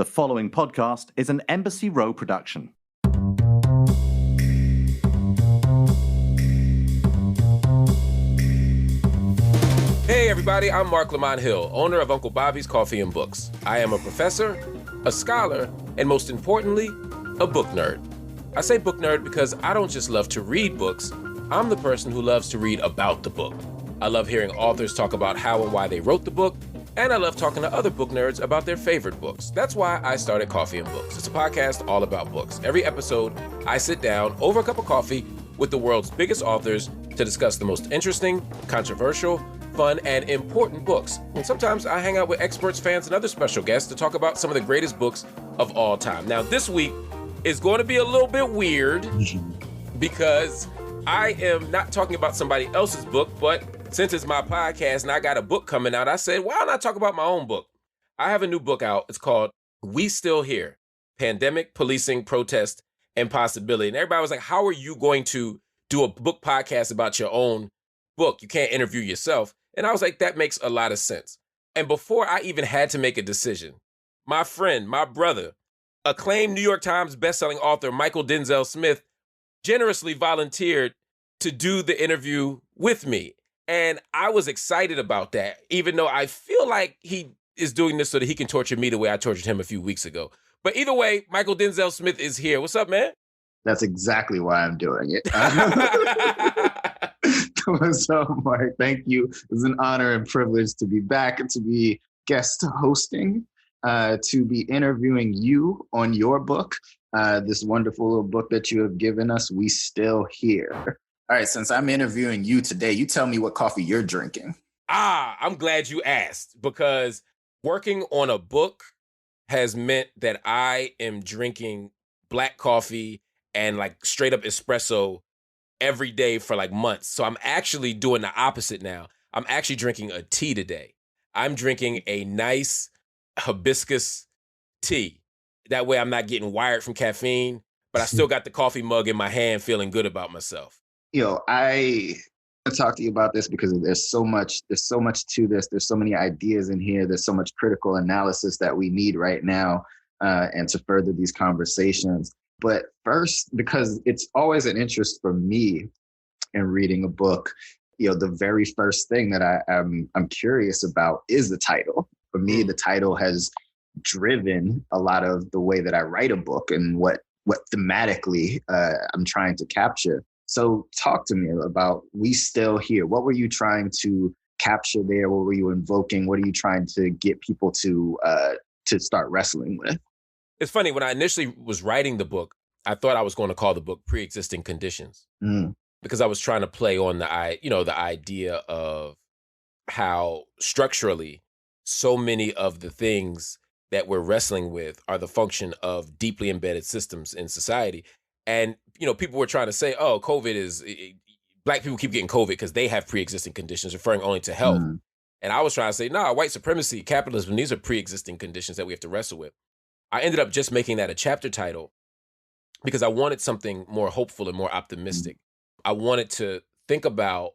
The following podcast is an Embassy Row production. Hey everybody, I'm Marc Lamont Hill, owner of Uncle Bobby's Coffee and Books. I am a professor, a scholar, and most importantly, a book nerd. I say book nerd because I don't just love to read books, I'm the person who loves to read about the book. I love hearing authors talk about how and why they wrote the book, and I love talking to other book nerds about their favorite books. That's why I started Coffee and Books. It's a podcast all about books. Every episode, I sit down over a cup of coffee with the world's biggest authors to discuss the most interesting, controversial, fun, and important books. And sometimes I hang out with experts, fans, and other special guests to talk about some of the greatest books of all time. Now, this week is going to be a little bit weird because I am not talking about somebody else's book, but since it's my podcast and I got a book coming out, I said, why not talk about my own book? I have a new book out. It's called We Still Here: Pandemic, Policing, Protest, and Possibility. And everybody was like, how are you going to do a book podcast about your own book? You can't interview yourself. And I was like, that makes a lot of sense. And before I even had to make a decision, my friend, my brother, acclaimed New York Times bestselling author Mychal Denzel Smith generously volunteered to do the interview with me. And I was excited about that, even though I feel like he is doing this so that he can torture me the way I tortured him a few weeks ago. But either way, Mychal Denzel Smith is here. What's up, man? That's exactly why I'm doing it. So, Mark, thank you. It's an honor and privilege to be back and to be guest hosting, to be interviewing you on your book, this wonderful little book that you have given us, We Still Here. All right, since I'm interviewing you today, you tell me what coffee you're drinking. I'm glad you asked, because working on a book has meant that I am drinking black coffee and like straight up espresso every day for like months. So I'm actually doing the opposite now. I'm actually drinking a tea today. I'm drinking a nice hibiscus tea. That way I'm not getting wired from caffeine, but I still got the coffee mug in my hand feeling good about myself. I want to talk to you about this because there's so much to this. There's so many ideas in here. There's so much critical analysis that we need right now and to further these conversations. But first, because it's always an interest for me in reading a book, the very first thing that I'm curious about is the title. For me, the title has driven a lot of the way that I write a book and what thematically I'm trying to capture. So talk to me about We Still Here. What were you trying to capture there? What were you invoking? What are you trying to get people to start wrestling with? It's funny, when I initially was writing the book, I thought I was going to call the book Pre-Existing Conditions because I was trying to play on the idea of how structurally so many of the things that we're wrestling with are the function of deeply embedded systems in society. And, people were trying to say, oh, Black people keep getting COVID because they have pre-existing conditions, referring only to health. And I was trying to say, white supremacy, capitalism, these are pre-existing conditions that we have to wrestle with. I ended up just making that a chapter title because I wanted something more hopeful and more optimistic. I wanted to think about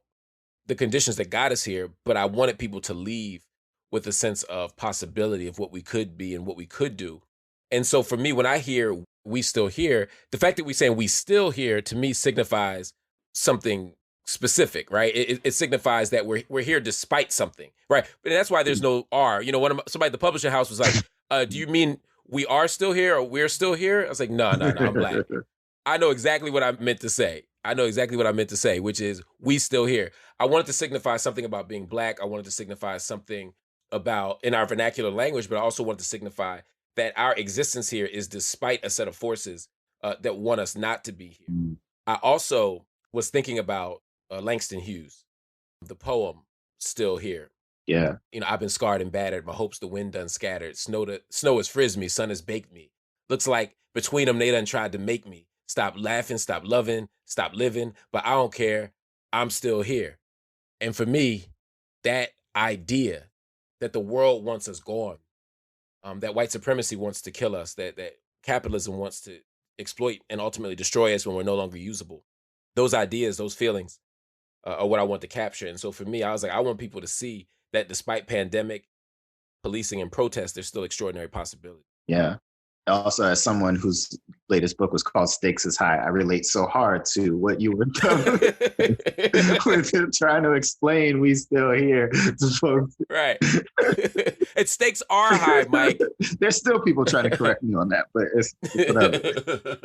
the conditions that got us here, but I wanted people to leave with a sense of possibility of what we could be and what we could do. And so for me, when I hear We Still Here, the fact that we're saying we still here to me signifies something specific, right? It signifies that we're here despite something, right? And that's why there's no R. Somebody at the publishing house was like, do you mean we are still here or we're still here? I was like, no, I'm Black. I know exactly what I meant to say. Which is we still here. I wanted to signify something about being Black. I wanted to signify something about in our vernacular language, but I also wanted to signify that our existence here is despite a set of forces that want us not to be here. I also was thinking about Langston Hughes, the poem Still Here. Yeah. I've been scarred and battered. My hopes the wind done scattered. Snow has frizzed me. Sun has baked me. Looks like between them they done tried to make me. Stop laughing, stop loving, stop living. But I don't care. I'm still here. And for me, that idea that the world wants us gone, that white supremacy wants to kill us, that capitalism wants to exploit and ultimately destroy us when we're no longer usable. Those ideas, those feelings are what I want to capture. And so for me, I was like, I want people to see that despite pandemic, policing, and protest, there's still extraordinary possibility. Yeah. Also, as someone whose latest book was called Stakes is High, I relate so hard to what you were with trying to explain We Still Here to folks. Right. And stakes are high, Mike. There's still people trying to correct me on that, but it's whatever.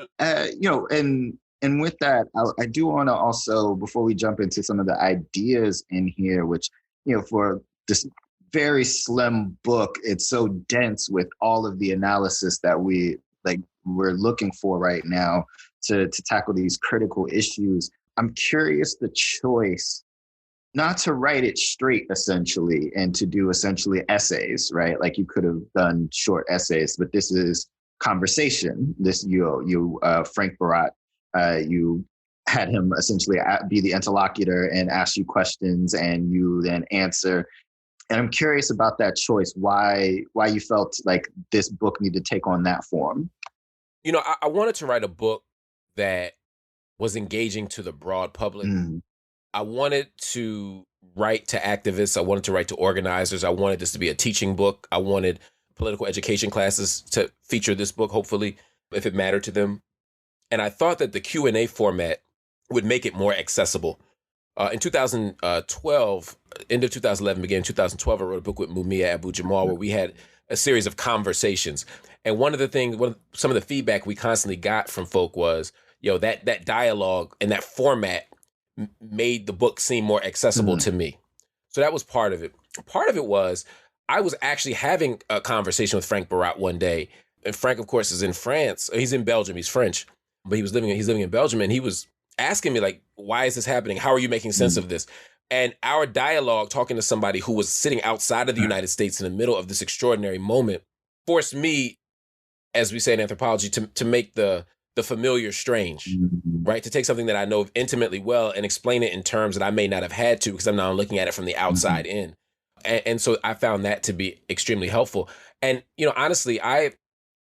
And with that, I do want to also, before we jump into some of the ideas in here, which, for this very slim book, it's so dense with all of the analysis that we're looking for right now to tackle these critical issues. I'm curious the choice not to write it straight, essentially, and to do essentially essays, right? Like you could have done short essays, but this is conversation. This Frank Barat, you had him essentially be the interlocutor and ask you questions, and you then answer. And I'm curious about that choice, why you felt like this book needed to take on that form. I wanted to write a book that was engaging to the broad public. I wanted to write to activists. I wanted to write to organizers. I wanted this to be a teaching book. I wanted political education classes to feature this book, hopefully, if it mattered to them. And I thought that the Q&A format would make it more accessible. In 2012, end of 2011, beginning 2012, I wrote a book with Mumia Abu-Jamal where we had a series of conversations. And some of the feedback we constantly got from folk was, that dialogue and that format made the book seem more accessible to me. So that was part of it. Part of it was I was actually having a conversation with Frank Barat one day. And Frank, of course, is in France. He's in Belgium. He's French, but he's living in Belgium. And he was asking me, like, why is this happening? How are you making sense of this? And our dialogue, talking to somebody who was sitting outside of the United States in the middle of this extraordinary moment, forced me, as we say in anthropology, to make the familiar strange, right? To take something that I know intimately well and explain it in terms that I may not have had to because I'm now looking at it from the outside in. And so I found that to be extremely helpful. And, honestly,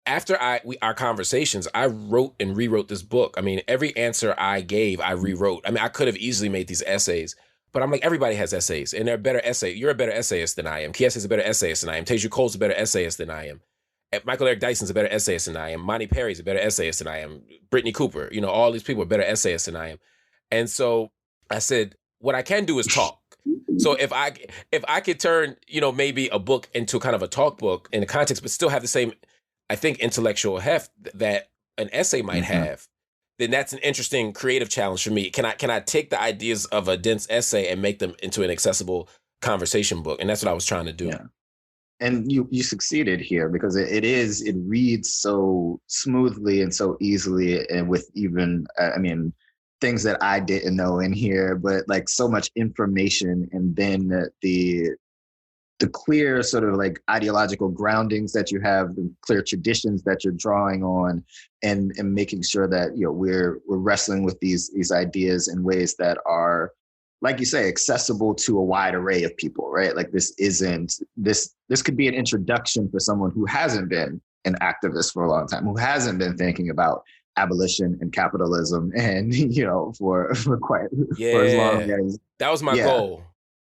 after our conversations, I wrote and rewrote this book. I mean, every answer I gave, I rewrote. I mean, I could have easily made these essays, but I'm like, everybody has essays, and they're better essays. You're a better essayist than I am. Kies is a better essayist than I am. Teju Cole's a better essayist than I am. Michael Eric Dyson's a better essayist than I am. Monty Perry's a better essayist than I am. Brittany Cooper, all these people are better essayists than I am. And so I said, what I can do is talk. So if I could turn, maybe a book into kind of a talk book in the context, but still have the same, I think, intellectual heft that an essay might have, then that's an interesting creative challenge for me. Can I take the ideas of a dense essay and make them into an accessible conversation book? And that's what I was trying to do. Yeah. And you succeeded here because it reads so smoothly and so easily, and with even, things that I didn't know in here, but like so much information, and then the clear sort of like ideological groundings that you have, the clear traditions that you're drawing on, and making sure that we're wrestling with these ideas in ways that are, like you say, accessible to a wide array of people, right? Like this could be an introduction for someone who hasn't been an activist for a long time, who hasn't been thinking about abolition and capitalism, and for as long as that was my goal.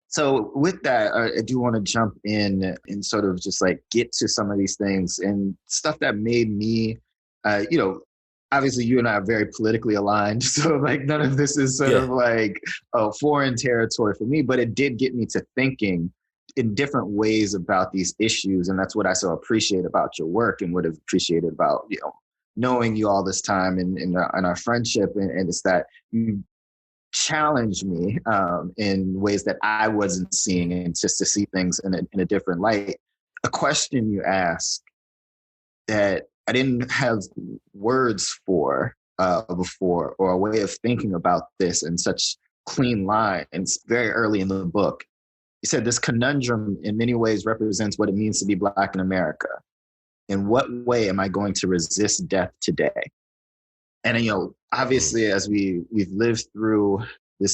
So with that, I do want to jump in and sort of just like get to some of these things and stuff that made me, obviously you and I are very politically aligned. So like none of this is sort of like foreign territory for me, but it did get me to thinking in different ways about these issues. And that's what I so appreciate about your work, and would have appreciated about, knowing you all this time and our friendship. And it's that you challenge me in ways that I wasn't seeing, and just to see things in a different light. A question you ask that I didn't have words for before, or a way of thinking about this in such clean lines very early in the book. You said this conundrum in many ways represents what it means to be Black in America. In what way am I going to resist death today? And, obviously, as we've lived through the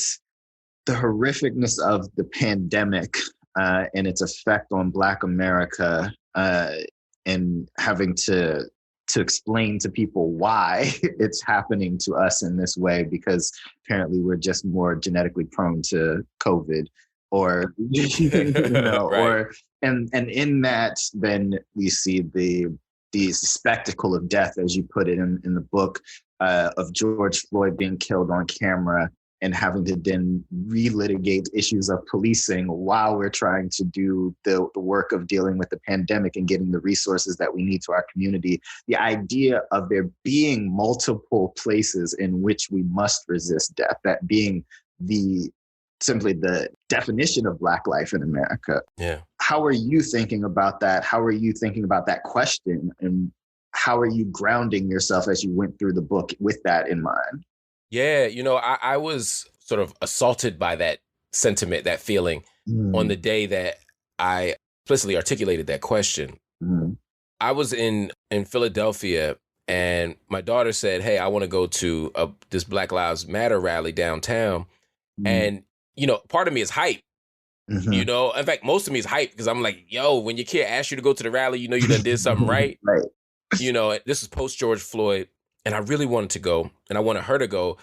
horrificness of the pandemic and its effect on Black America, and having to explain to people why it's happening to us in this way, because apparently we're just more genetically prone to COVID, or, right. and in that, then we see the the spectacle of death, as you put it in the book, of George Floyd being killed on camera and having to then relitigate issues of policing while we're trying to do the work of dealing with the pandemic and getting the resources that we need to our community. The idea of there being multiple places in which we must resist death, that being simply the definition of Black life in America. Yeah. How are you thinking about that? How are you thinking about that question? And how are you grounding yourself as you went through the book with that in mind? Yeah, I was sort of assaulted by that sentiment, that feeling on the day that I explicitly articulated that question. I was in Philadelphia and my daughter said, hey, I want to go to this Black Lives Matter rally downtown. And, part of me is hype. In fact, most of me is hype because I'm like, yo, when your kid asks you to go to the rally, you done did something right. Right. This is post George Floyd. And I really wanted to go and I wanted her to go.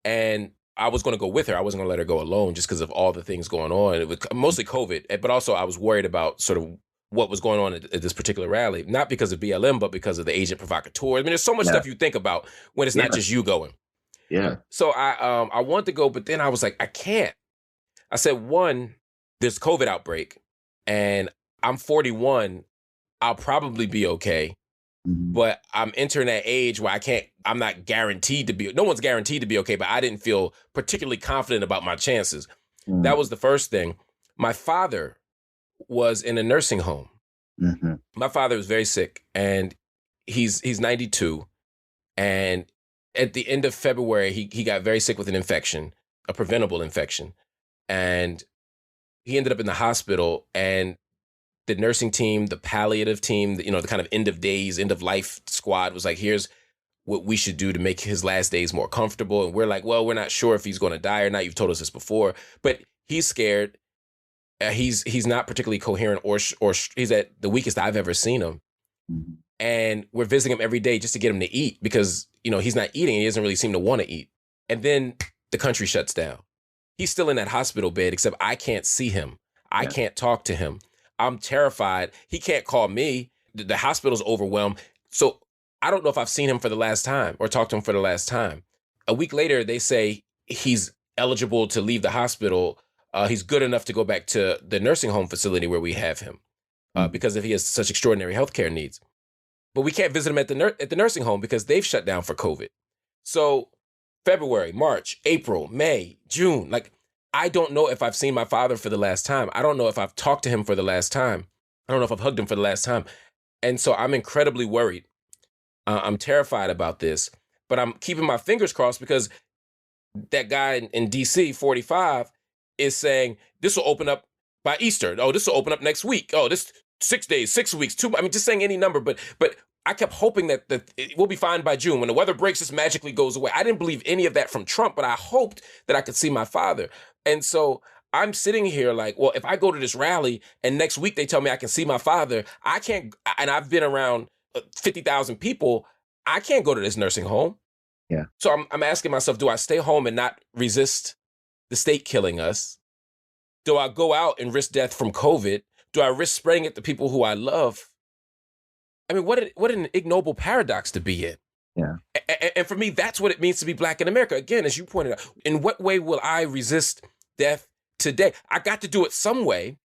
And I was going to go with her. I wasn't going to let her go alone just because of all the things going on. It was mostly COVID, but also I was worried about sort of what was going on at this particular rally, not because of BLM, but because of the agent provocateur. I mean, there's so much stuff you think about when it's not just you going. Yeah. So I wanted to go, but then I was like, I can't. I said, one, there's COVID outbreak and I'm 41. I'll probably be okay. But I'm entering that age where I'm not guaranteed to be, no one's guaranteed to be okay, but I didn't feel particularly confident about my chances. That was the first thing. My father was in a nursing home. My father was very sick and he's 92. And at the end of February, he got very sick with an infection, a preventable infection. And he ended up in the hospital and the nursing team, the palliative team, the kind of end of days, end of life squad was like, here's what we should do to make his last days more comfortable. And we're like, well, we're not sure if he's going to die or not. You've told us this before, but he's scared. He's not particularly coherent or he's at the weakest I've ever seen him. And we're visiting him every day just to get him to eat because, he's not eating and he doesn't really seem to want to eat. And then the country shuts down. He's still in that hospital bed, except I can't see him. I can't talk to him. I'm terrified. He can't call me. The hospital's overwhelmed. So I don't know if I've seen him for the last time or talked to him for the last time. A week later, they say he's eligible to leave the hospital. He's good enough to go back to the nursing home facility where we have him because if he has such extraordinary healthcare needs. But we can't visit him at the nursing home because they've shut down for COVID. So February, March, April, May, June, I don't know if I've seen my father for the last time. I don't know if I've talked to him for the last time. I don't know if I've hugged him for the last time. And so I'm incredibly worried. I'm terrified about this, but I'm keeping my fingers crossed because that guy in DC, 45, is saying this will open up by Easter. Oh, this will open up next week. Oh, this 6 days, 6 weeks, just saying any number. But I kept hoping that it will be fine by June. When the weather breaks, this magically goes away. I didn't believe any of that from Trump, but I hoped that I could see my father. And so I'm sitting here like, well, if I go to this rally and next week they tell me I can see my father, I can't, and I've been around 50,000 people, I can't go to this nursing home. Yeah. So I'm asking myself, do I stay home and not resist the state killing us? Do I go out and risk death from COVID? Do I risk spreading it to people who I love? I mean, what an ignoble paradox to be in. Yeah. And for me, that's what it means to be Black in America. Again, as you pointed out, in what way will I resist death today? I got to do it some way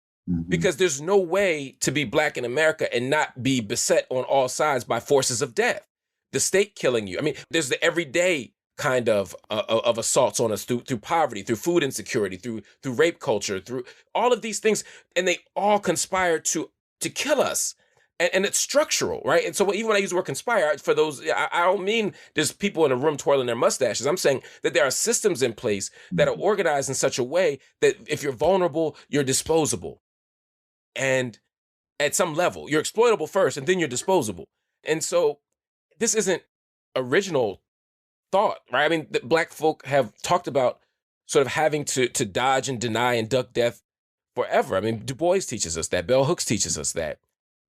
because there's no way to be Black in America and not be beset on all sides by forces of death. The state killing you. I mean, there's the everyday kind of assaults on us through poverty, through food insecurity, through rape culture, through all of these things. And they all conspire to kill us. And it's structural, right? And so even when I use the word conspire, for those, I don't mean there's people in a room twirling their mustaches. I'm saying that there are systems in place that are organized in such a way that if you're vulnerable, you're disposable. And at some level, you're exploitable first and then you're disposable. And so this isn't original thought, right? I mean, the Black folk have talked about sort of having to dodge and deny and duck death forever. I mean, Du Bois teaches us that. Bell Hooks teaches us that.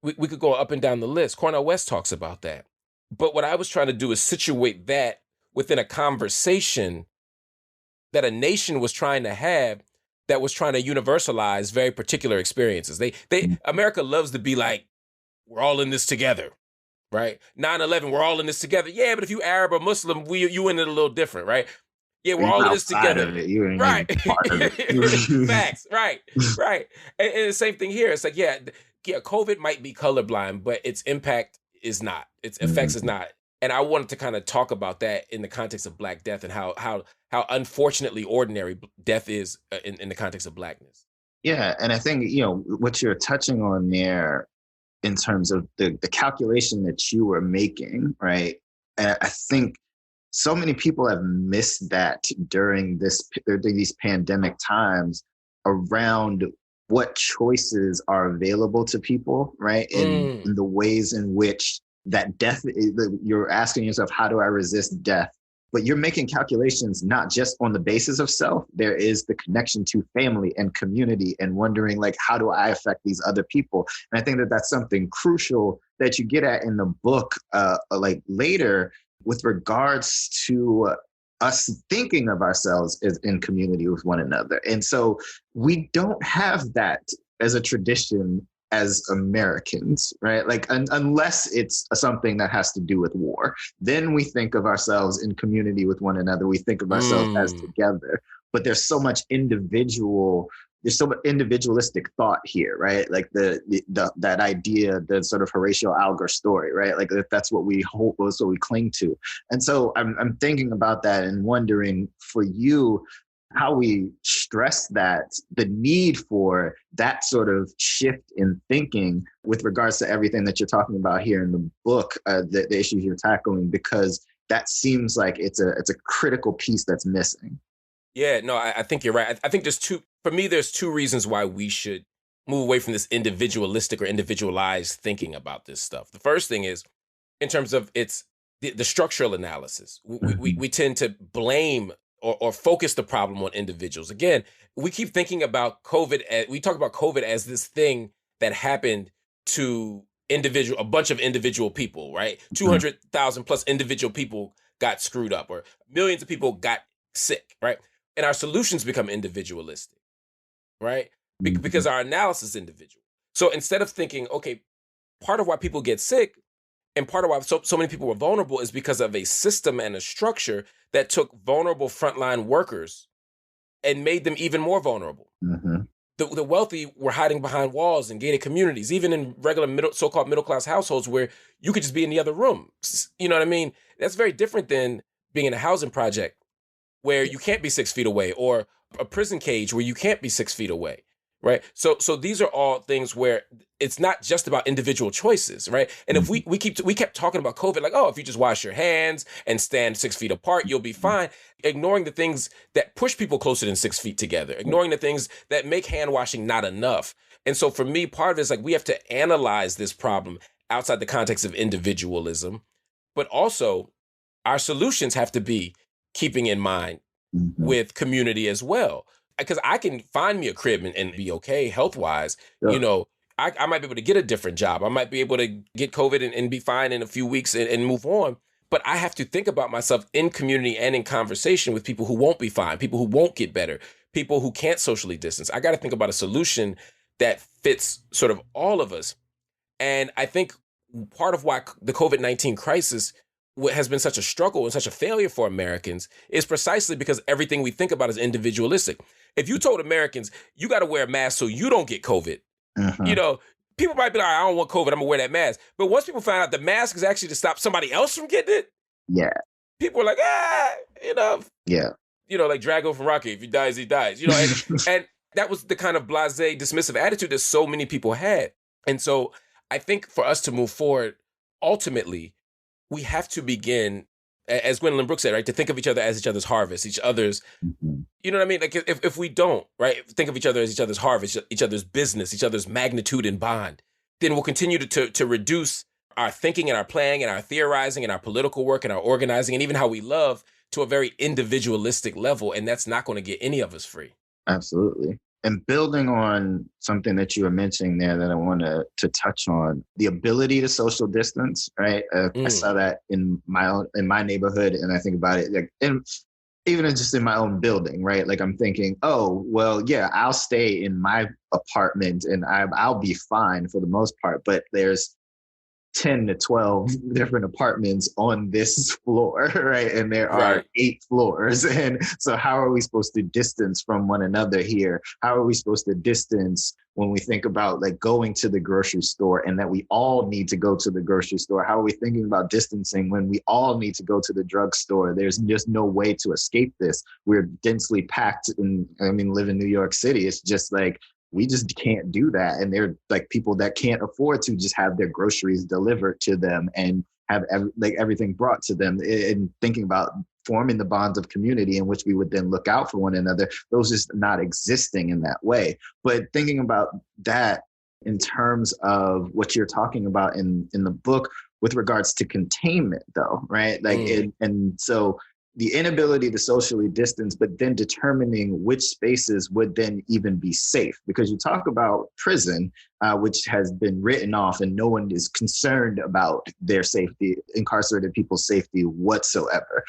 We could go up and down the list. Cornel West talks about that. But what I was trying to do is situate that within a conversation that a nation was trying to have that was trying to universalize very particular experiences. America loves to be like, we're all in this together. right? 9/11, we're all in this together. Yeah, but if you Arab or Muslim, you in it a little different, right? Yeah, we're all in this Outside together. of it, you ain't Right. even part of it. Facts. Right. Right. And the same thing here. It's like, yeah, COVID might be colorblind, but its impact is not. Its effects is not. And I wanted to kind of talk about that in the context of Black death and how unfortunately ordinary death is in the context of Blackness. Yeah, and I think, what you're touching on there in terms of the calculation that you were making, right? And I think so many people have missed that during these pandemic times around what choices are available to people, right? In the ways in which that death, you're asking yourself, how do I resist death? But you're making calculations not just on the basis of self. There is the connection to family and community and wondering, like, how do I affect these other people? And I think that that's something crucial that you get at in the book, like later, with regards to us thinking of ourselves as in community with one another. And so we don't have that as a tradition as Americans, right? Like unless it's something that has to do with war, then we think of ourselves in community with one another. We think of ourselves as together, but there's so much individualistic thought here, right? Like that idea, the sort of Horatio Alger story, right? Like that's what we hope, that's what we cling to. And so I'm thinking about that and wondering for you, how we stress that, the need for that sort of shift in thinking with regards to everything that you're talking about here in the book, the issues you're tackling, because that seems like it's a critical piece that's missing. Yeah, no, I think you're right. I think there's two reasons why we should move away from this individualistic or individualized thinking about this stuff. The first thing is in terms of the structural analysis. We tend to blame or focus the problem on individuals. Again, we keep thinking about COVID. We talk about COVID as this thing that happened to a bunch of individual people, right? 200,000 plus individual people got screwed up, or millions of people got sick, right? And our solutions become individualistic, right? Because our analysis is individual. So instead of thinking, okay, part of why people get sick and part of why so many people were vulnerable is because of a system and a structure that took vulnerable frontline workers and made them even more vulnerable. The wealthy were hiding behind walls in gated communities, even in regular so-called middle-class households where you could just be in the other room. You know what I mean? That's very different than being in a housing project where you can't be 6 feet away, or a prison cage where you can't be 6 feet away, right? So these are all things where it's not just about individual choices, right? And if we kept talking about COVID, like, oh, if you just wash your hands and stand 6 feet apart, you'll be fine, ignoring the things that push people closer than 6 feet together, ignoring the things that make hand washing not enough. And so for me, part of it is like we have to analyze this problem outside the context of individualism, but also our solutions have to be keeping in mind with community as well. Because I can find me a crib and be okay health-wise. Yeah. You know, I might be able to get a different job. I might be able to get COVID and be fine in a few weeks and move on. But I have to think about myself in community and in conversation with people who won't be fine, people who won't get better, people who can't socially distance. I got to think about a solution that fits sort of all of us. And I think part of why the COVID-19 crisis has been such a struggle and such a failure for Americans is precisely because everything we think about is individualistic. If you told Americans, you got to wear a mask so you don't get COVID, you know, people might be like, I don't want COVID, I'm gonna wear that mask. But once people find out the mask is actually to stop somebody else from getting it, people are like, you know, you know, like Drago from Rocky, if he dies, he dies, you know, and that was the kind of blasé, dismissive attitude that so many people had. And so I think for us to move forward, ultimately, we have to begin, as Gwendolyn Brooks said, right, to think of each other as each other's harvest, each other's, you know what I mean? Like if we don't, right, think of each other as each other's harvest, each other's business, each other's magnitude and bond, then we'll continue to reduce our thinking and our planning and our theorizing and our political work and our organizing and even how we love to a very individualistic level. And that's not going to get any of us free. Absolutely. And building on something that you were mentioning there that I want to touch on, the ability to social distance, right? I saw that in my neighborhood, and I think about it like even just in my own building, right? Like I'm thinking, oh, well, yeah, I'll stay in my apartment and I'll be fine for the most part. But there's 10 to 12 different apartments on this floor, right? And there are Right. 8 floors. And so how are we supposed to distance from one another here? How are we supposed to distance when we think about like going to the grocery store and that we all need to go to the grocery store? How are we thinking about distancing when we all need to go to the drugstore? There's just no way to escape this. We're densely packed live in New York City. It's just like, we just can't do that. And they're like people that can't afford to just have their groceries delivered to them and have everything brought to them. And thinking about forming the bonds of community in which we would then look out for one another, those just not existing in that way. But thinking about that in terms of what you're talking about in the book with regards to containment though, right? And so the inability to socially distance, but then determining which spaces would then even be safe. Because you talk about prison, which has been written off and no one is concerned about their safety, incarcerated people's safety whatsoever.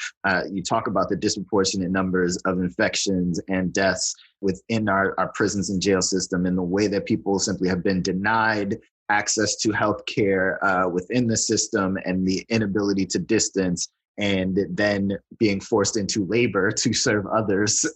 You talk about the disproportionate numbers of infections and deaths within our prisons and jail system, and the way that people simply have been denied access to healthcare within the system, and the inability to distance, and then being forced into labor to serve others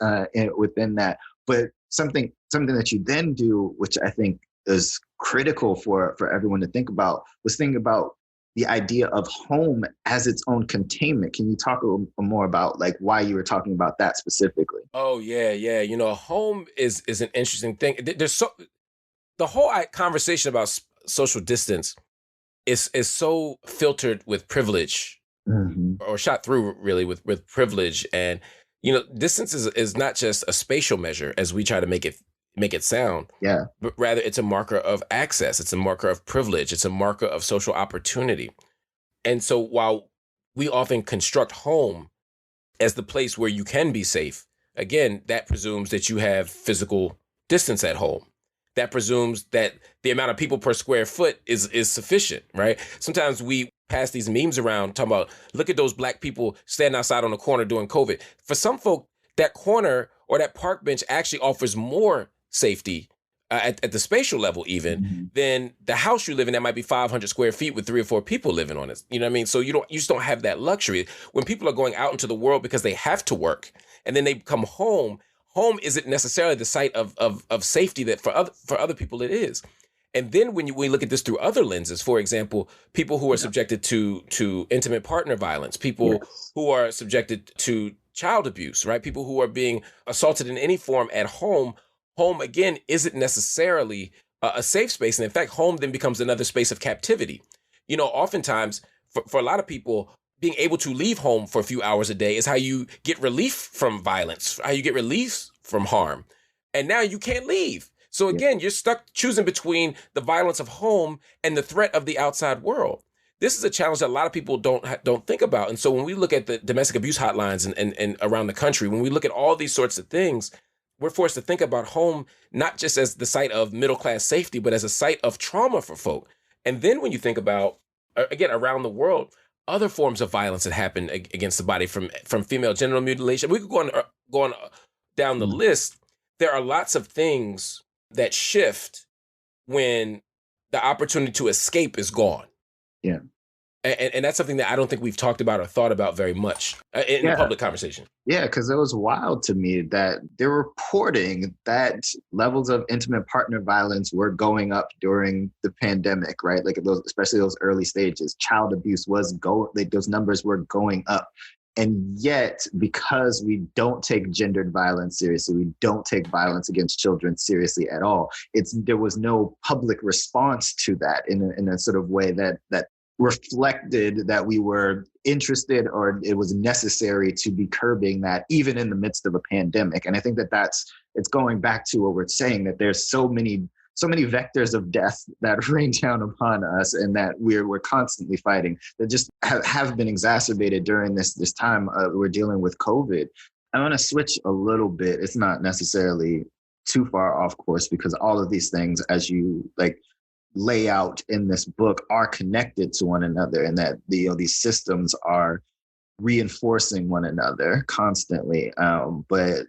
within that. But something that you then do, which I think is critical for everyone to think about, was thinking about the idea of home as its own containment. Can you talk a little more about like why you were talking about that specifically? Oh yeah. You know, home is an interesting thing. The whole conversation about social distance is so filtered with privilege. Mm-hmm. Or shot through really with privilege. And you know, distance is not just a spatial measure as we try to make it sound. Yeah. But rather it's a marker of access, it's a marker of privilege, it's a marker of social opportunity. And so while we often construct home as the place where you can be safe, again, that presumes that you have physical distance at home. That presumes that the amount of people per square foot is sufficient, right? Sometimes we pass these memes around talking about, look at those Black people standing outside on the corner during COVID. For some folk, that corner or that park bench actually offers more safety at the spatial level even than the house you live in that might be 500 square feet with 3 or 4 people living on it. You know what I mean? So you just don't have that luxury. When people are going out into the world because they have to work and then they come home isn't necessarily the site of safety that for other people it is. And then when we look at this through other lenses, for example, people who are subjected to intimate partner violence, people who are subjected to child abuse, right? People who are being assaulted in any form at home again isn't necessarily a safe space. And in fact, home then becomes another space of captivity. You know, oftentimes for a lot of people, being able to leave home for a few hours a day is how you get relief from violence, how you get relief from harm. And now you can't leave. So again, you're stuck choosing between the violence of home and the threat of the outside world. This is a challenge that a lot of people don't think about. And so when we look at the domestic abuse hotlines and around the country, when we look at all these sorts of things, we're forced to think about home not just as the site of middle-class safety, but as a site of trauma for folk. And then when you think about, again, around the world, other forms of violence that happen against the body, from female genital mutilation, we could go on down the list. There are lots of things that shift when the opportunity to escape is gone. Yeah. And that's something that I don't think we've talked about or thought about very much in the public conversation. Yeah, because it was wild to me that they're reporting that levels of intimate partner violence were going up during the pandemic, right? Like especially those early stages. Child abuse those numbers were going up. And yet, because we don't take gendered violence seriously, we don't take violence against children seriously at all, there was no public response to that in a sort of way that reflected that we were interested or it was necessary to be curbing that even in the midst of a pandemic. And I think it's going back to what we're saying, that there's so many vectors of death that rain down upon us and that we're constantly fighting, that just have been exacerbated during this time we're dealing with COVID. I want to switch a little bit. It's not necessarily too far off course, because all of these things, as you lay out in this book, are connected to one another, and that these systems are reinforcing one another constantly. But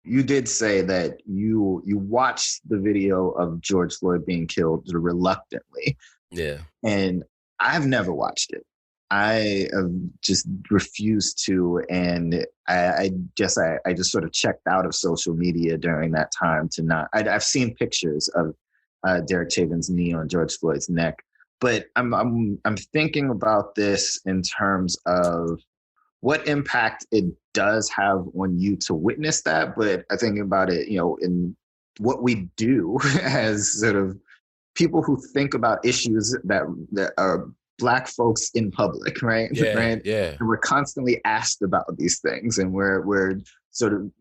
you did say that you watched the video of George Floyd being killed reluctantly. Yeah. And I've never watched it. I have just refused to, and I just sort of checked out of social media during that time to not. I've seen pictures of Derek Chavin's knee on George Floyd's neck, but I'm thinking about this in terms of what impact it does have on you to witness that. But I think about it, in what we do as sort of people who think about issues that are Black folks in public, right? Yeah, right. yeah. And we're constantly asked about these things, and we're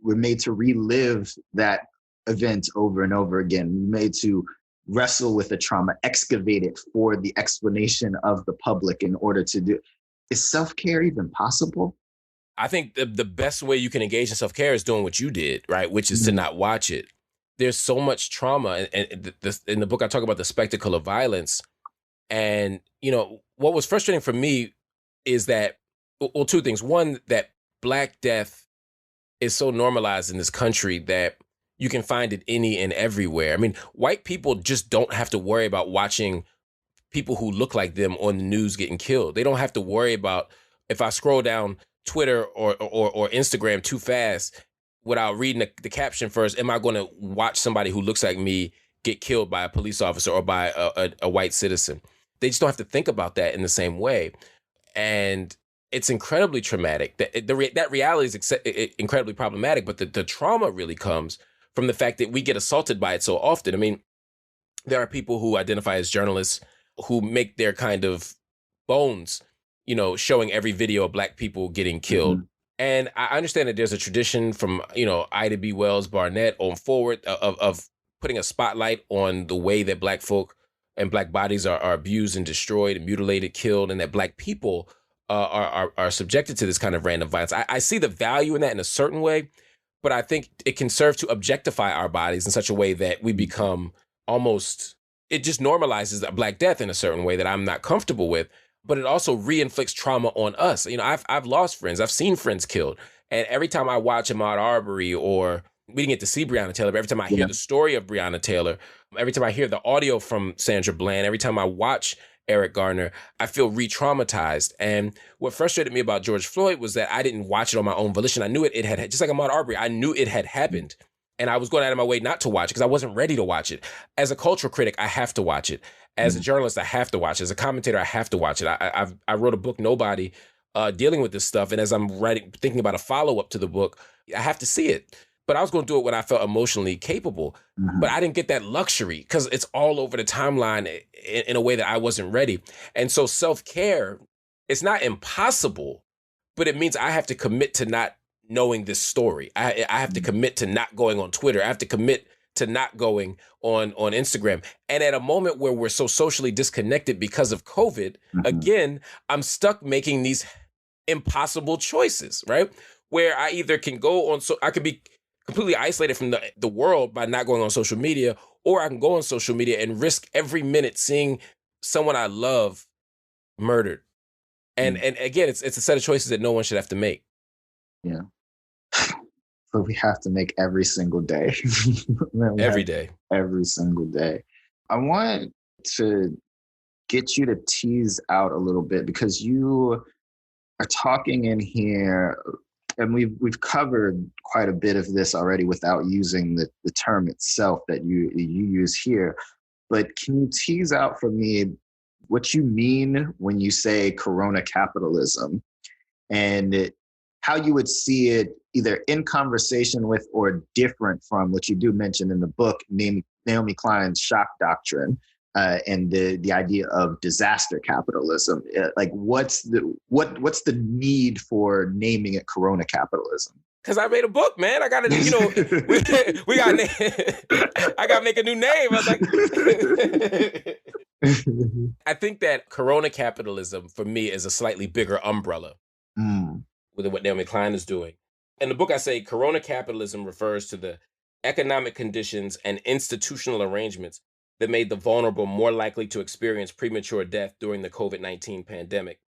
made to relive that event over and over again. We're made to wrestle with the trauma, excavate it for the explanation of the public in order to do. Is self-care even possible? I think the best way you can engage in self-care is doing what you did, right? Which is to not watch it. There's so much trauma. And in the book, I talk about the spectacle of violence. And, what was frustrating for me is that, well, two things. One, that Black death is so normalized in this country that you can find it any and everywhere. I mean, white people just don't have to worry about watching people who look like them on the news getting killed. They don't have to worry about, if I scroll down Twitter or Instagram too fast without reading the caption first, am I going to watch somebody who looks like me get killed by a police officer or by a white citizen? They just don't have to think about that in the same way. And it's incredibly traumatic. That reality is incredibly problematic, but the trauma really comes from the fact that we get assaulted by it so often. I mean, there are people who identify as journalists who make their kind of bones, showing every video of Black people getting killed. Mm-hmm. And I understand that there's a tradition from, Ida B. Wells Barnett on forward of putting a spotlight on the way that Black folk and Black bodies are abused and destroyed and mutilated, killed, and that Black people are subjected to this kind of random violence. I see the value in that in a certain way, but I think it can serve to objectify our bodies in such a way that we become almost, it just normalizes a Black death in a certain way that I'm not comfortable with, but it also reinflicts trauma on us. I've lost friends. I've seen friends killed. And every time I watch Ahmaud Arbery, or we didn't get to see Breonna Taylor, but every time I hear the story of Breonna Taylor, every time I hear the audio from Sandra Bland, every time I watch Eric Garner, I feel re-traumatized. And what frustrated me about George Floyd was that I didn't watch it on my own volition. I knew it had, just like Ahmaud Arbery, I knew it had happened. And I was going out of my way not to watch it because I wasn't ready to watch it. As a cultural critic, I have to watch it. As a journalist, I have to watch it. As a commentator, I have to watch it. I wrote a book, Nobody, dealing with this stuff. And as I'm thinking about a follow-up to the book, I have to see it. But I was going to do it when I felt emotionally capable. But I didn't get that luxury because it's all over the timeline in a way that I wasn't ready. And so self-care, it's not impossible, but it means I have to commit to not knowing this story. I have to commit to not going on Twitter. I have to commit to not going on Instagram. And at a moment where we're so socially disconnected because of COVID, again, I'm stuck making these impossible choices, right? Where I either can go on, I could be completely isolated from the world by not going on social media, or I can go on social media and risk every minute seeing someone I love murdered. And again, it's a set of choices that no one should have to make. Yeah. But we have to make every single day. Every day. Every single day. I want to get you to tease out a little bit, because you are talking in here, and we've covered quite a bit of this already without using the term itself that you use here. But can you tease out for me what you mean when you say Corona capitalism, and how you would see it either in conversation with or different from what you do mention in the book, Naomi Klein's shock doctrine, and the idea of disaster capitalism. Like, what's the need for naming it Corona capitalism? Because I made a book, man. I got to, we got. I got to make a new name. I was like, I think that Corona capitalism for me is a slightly bigger umbrella with what Naomi Klein is doing. In the book, I say Corona capitalism refers to the economic conditions and institutional arrangements that made the vulnerable more likely to experience premature death during the COVID-19 pandemic.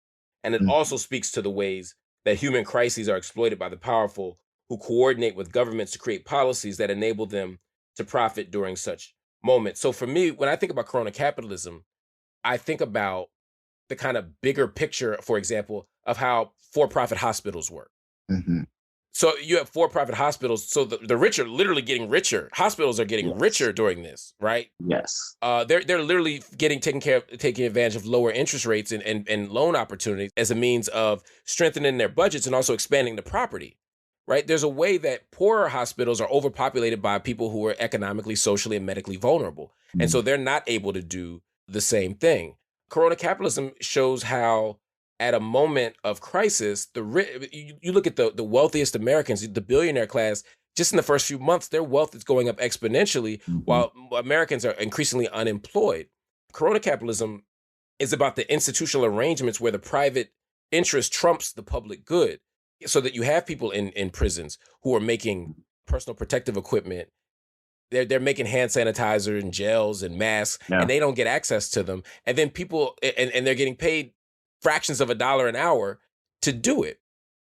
And it also speaks to the ways that human crises are exploited by the powerful, who coordinate with governments to create policies that enable them to profit during such moments. So for me, when I think about Corona capitalism, I think about the kind of bigger picture, for example, of how for-profit hospitals work. Mm-hmm. So you have for-profit hospitals. So the rich are literally getting richer. Hospitals are getting richer during this, right? Yes. They're literally taking advantage of lower interest rates and loan opportunities as a means of strengthening their budgets and also expanding the property, right? There's a way that poorer hospitals are overpopulated by people who are economically, socially, and medically vulnerable. And so they're not able to do the same thing. Corona capitalism shows how at a moment of crisis, you look at the wealthiest Americans, the billionaire class, just in the first few months, their wealth is going up exponentially while Americans are increasingly unemployed. Corona capitalism is about the institutional arrangements where the private interest trumps the public good, so that you have people in prisons who are making personal protective equipment. They're making hand sanitizer and gels and masks, and they don't get access to them. And then people, and they're getting paid fractions of $1 an hour to do it,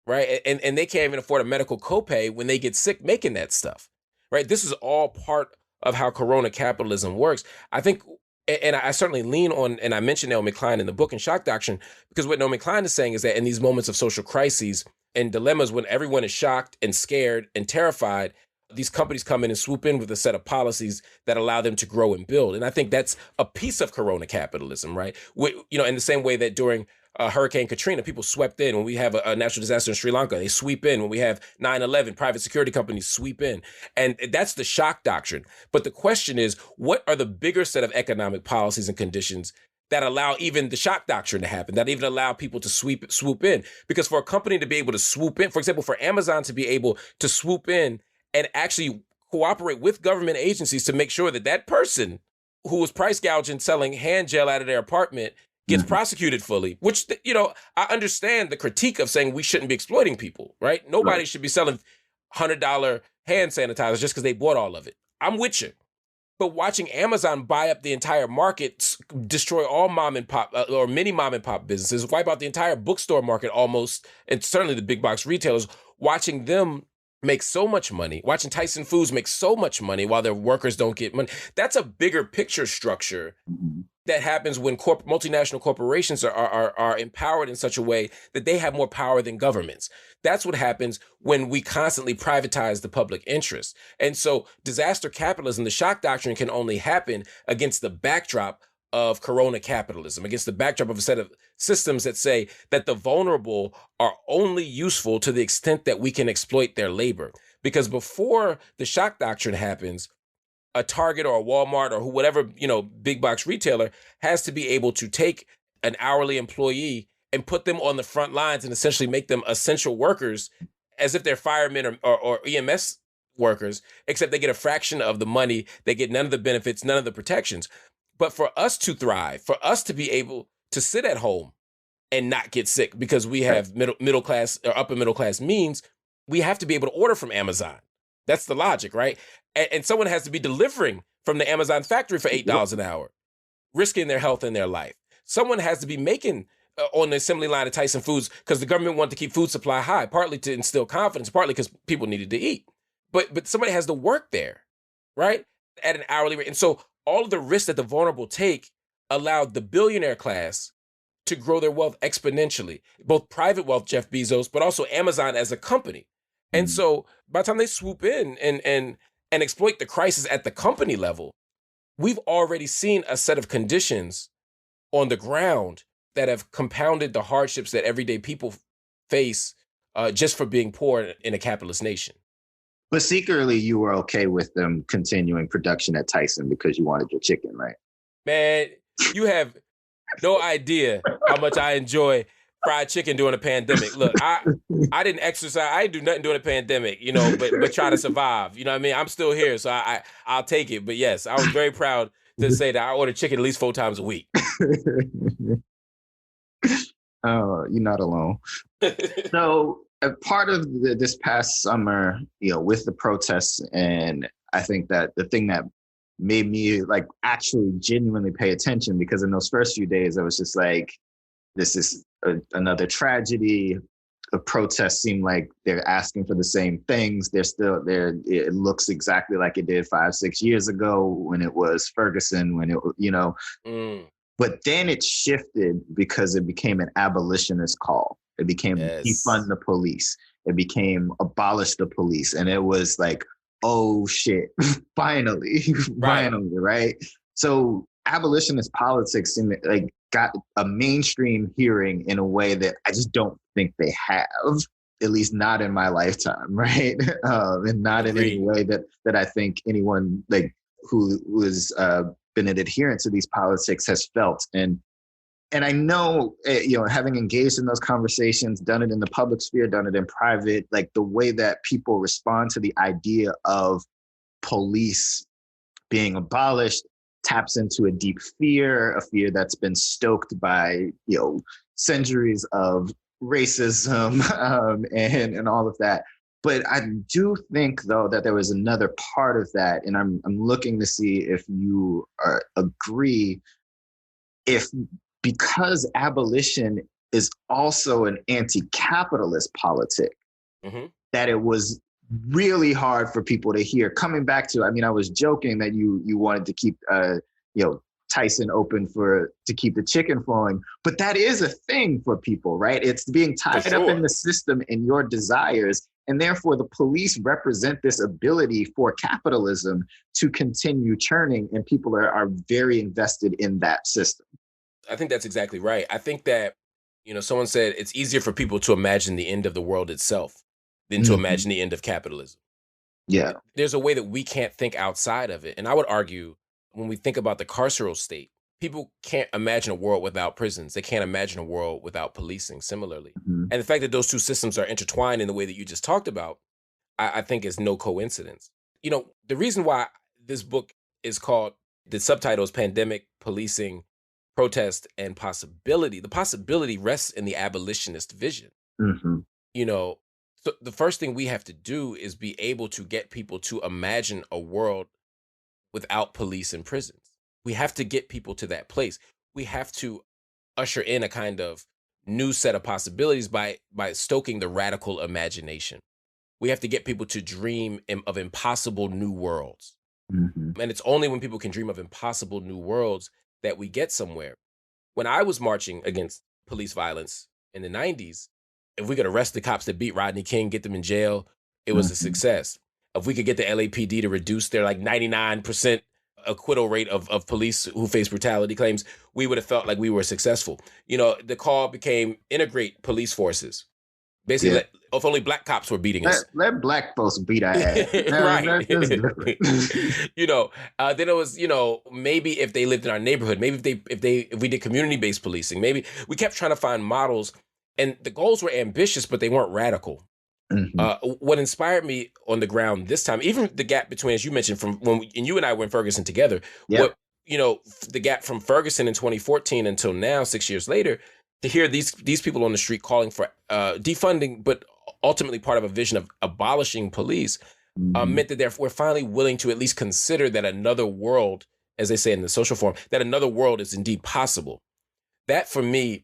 right? And they can't even afford a medical copay when they get sick making that stuff, right? This is all part of how Corona capitalism works. I think, and I certainly lean on, and I mentioned Naomi Klein in the book and Shock Doctrine, because what Naomi Klein is saying is that in these moments of social crises and dilemmas, when everyone is shocked and scared and terrified, these companies come in and swoop in with a set of policies that allow them to grow and build. And I think that's a piece of Corona capitalism, right? In the same way that during Hurricane Katrina, people swept in. When we have a natural disaster in Sri Lanka, they sweep in. When we have 9/11, private security companies sweep in. And that's the shock doctrine. But the question is, what are the bigger set of economic policies and conditions that allow even the shock doctrine to happen, that even allow people to swoop in? Because for a company to be able to swoop in, for example, for Amazon to be able to swoop in and actually cooperate with government agencies to make sure that that person who was price gouging, selling hand gel out of their apartment gets prosecuted fully, which, I understand the critique of saying we shouldn't be exploiting people, right? Nobody should be selling $100 hand sanitizer just because they bought all of it. I'm with you. But watching Amazon buy up the entire market, destroy all mom and pop or many mom and pop businesses, wipe out the entire bookstore market almost, and certainly the big box retailers, watching them make so much money, watching Tyson Foods make so much money while their workers don't get money. That's a bigger picture structure that happens when multinational corporations are empowered in such a way that they have more power than governments. That's what happens when we constantly privatize the public interest. And so disaster capitalism, the shock doctrine, can only happen against the backdrop of Corona capitalism, against the backdrop of a set of systems that say that the vulnerable are only useful to the extent that we can exploit their labor. Because before the shock doctrine happens, a Target or a Walmart or whatever, big box retailer has to be able to take an hourly employee and put them on the front lines and essentially make them essential workers as if they're firemen or EMS workers, except they get a fraction of the money, they get none of the benefits, none of the protections. But for us to thrive, for us to be able to sit at home and not get sick because we have middle class or upper middle class means, we have to be able to order from Amazon. That's the logic, right? And someone has to be delivering from the Amazon factory for $8 an hour, risking their health and their life. Someone has to be making on the assembly line of Tyson Foods because the government wanted to keep food supply high, partly to instill confidence, partly because people needed to eat. But somebody has to work there, right? At an hourly rate. And so all of the risks that the vulnerable take allowed the billionaire class to grow their wealth exponentially, both private wealth, Jeff Bezos, but also Amazon as a company. And so by the time they swoop in and exploit the crisis at the company level, we've already seen a set of conditions on the ground that have compounded the hardships that everyday people face just for being poor in a capitalist nation. But secretly, you were okay with them continuing production at Tyson because you wanted your chicken, right? Man, you have no idea how much I enjoy fried chicken during a pandemic. Look, I didn't exercise. I didn't do nothing during a pandemic, but try to survive. You know what I mean? I'm still here, so I'll take it. But yes, I was very proud to say that I order chicken at least 4 times a week. Oh, you're not alone. So part of this past summer, with the protests, and I think that the thing that made me actually genuinely pay attention, because in those first few days, I was just like, this is another tragedy. The protests seem like they're asking for the same things. They're still there. It looks exactly like it did 5-6 years ago when it was Ferguson, when it. But then it shifted because it became an abolitionist call. It became defund the police. It became abolish the police. And it was like, oh shit, finally, finally, right? So abolitionist politics like got a mainstream hearing in a way that I just don't think they have, at least not in my lifetime, right? And not in any way that I think anyone like who has been an adherent to these politics has felt. And I know, having engaged in those conversations, done it in the public sphere, done it in private, like the way that people respond to the idea of police being abolished taps into a deep fear, a fear that's been stoked by, centuries of racism and all of that. But I do think, though, that there was another part of that, and I'm looking to see if you agree, because abolition is also an anti-capitalist politic, that it was really hard for people to hear. Coming back to, I was joking that you wanted to keep, Tyson open to keep the chicken flowing, but that is a thing for people, right? It's being tied up in the system and your desires. And therefore, the police represent this ability for capitalism to continue churning, and people are very invested in that system. I think that's exactly right. I think that, someone said it's easier for people to imagine the end of the world itself than to imagine the end of capitalism. Yeah. There's a way that we can't think outside of it. And I would argue, when we think about the carceral state, people can't imagine a world without prisons. They can't imagine a world without policing, similarly. And the fact that those two systems are intertwined in the way that you just talked about, I think is no coincidence. The reason why this book is called, the subtitle is Pandemic, Policing, Protest, and Possibility. The possibility rests in the abolitionist vision. So the first thing we have to do is be able to get people to imagine a world without police and prisons. We have to get people to that place. We have to usher in a kind of new set of possibilities by stoking the radical imagination. We have to get people to dream of impossible new worlds. And it's only when people can dream of impossible new worlds that we get somewhere. When I was marching against police violence in the 90s, if we could arrest the cops that beat Rodney King, get them in jail, it was a success. If we could get the LAPD to reduce their 99% acquittal rate of police who face brutality claims, we would have felt like we were successful. The call became integrate police forces. Basically, if only black cops were beating us. Let black folks beat our ass. Right. Then it was, maybe if they lived in our neighborhood, maybe if we did community-based policing, maybe we kept trying to find models, and the goals were ambitious, but they weren't radical. What inspired me on the ground this time, even the gap between, as you mentioned, from when you and I were in Ferguson together, the gap from Ferguson in 2014 until now, 6 years later, to hear these people on the street calling for defunding, but ultimately part of a vision of abolishing police, meant that we're finally willing to at least consider that another world, as they say in the social forum, that another world is indeed possible. That for me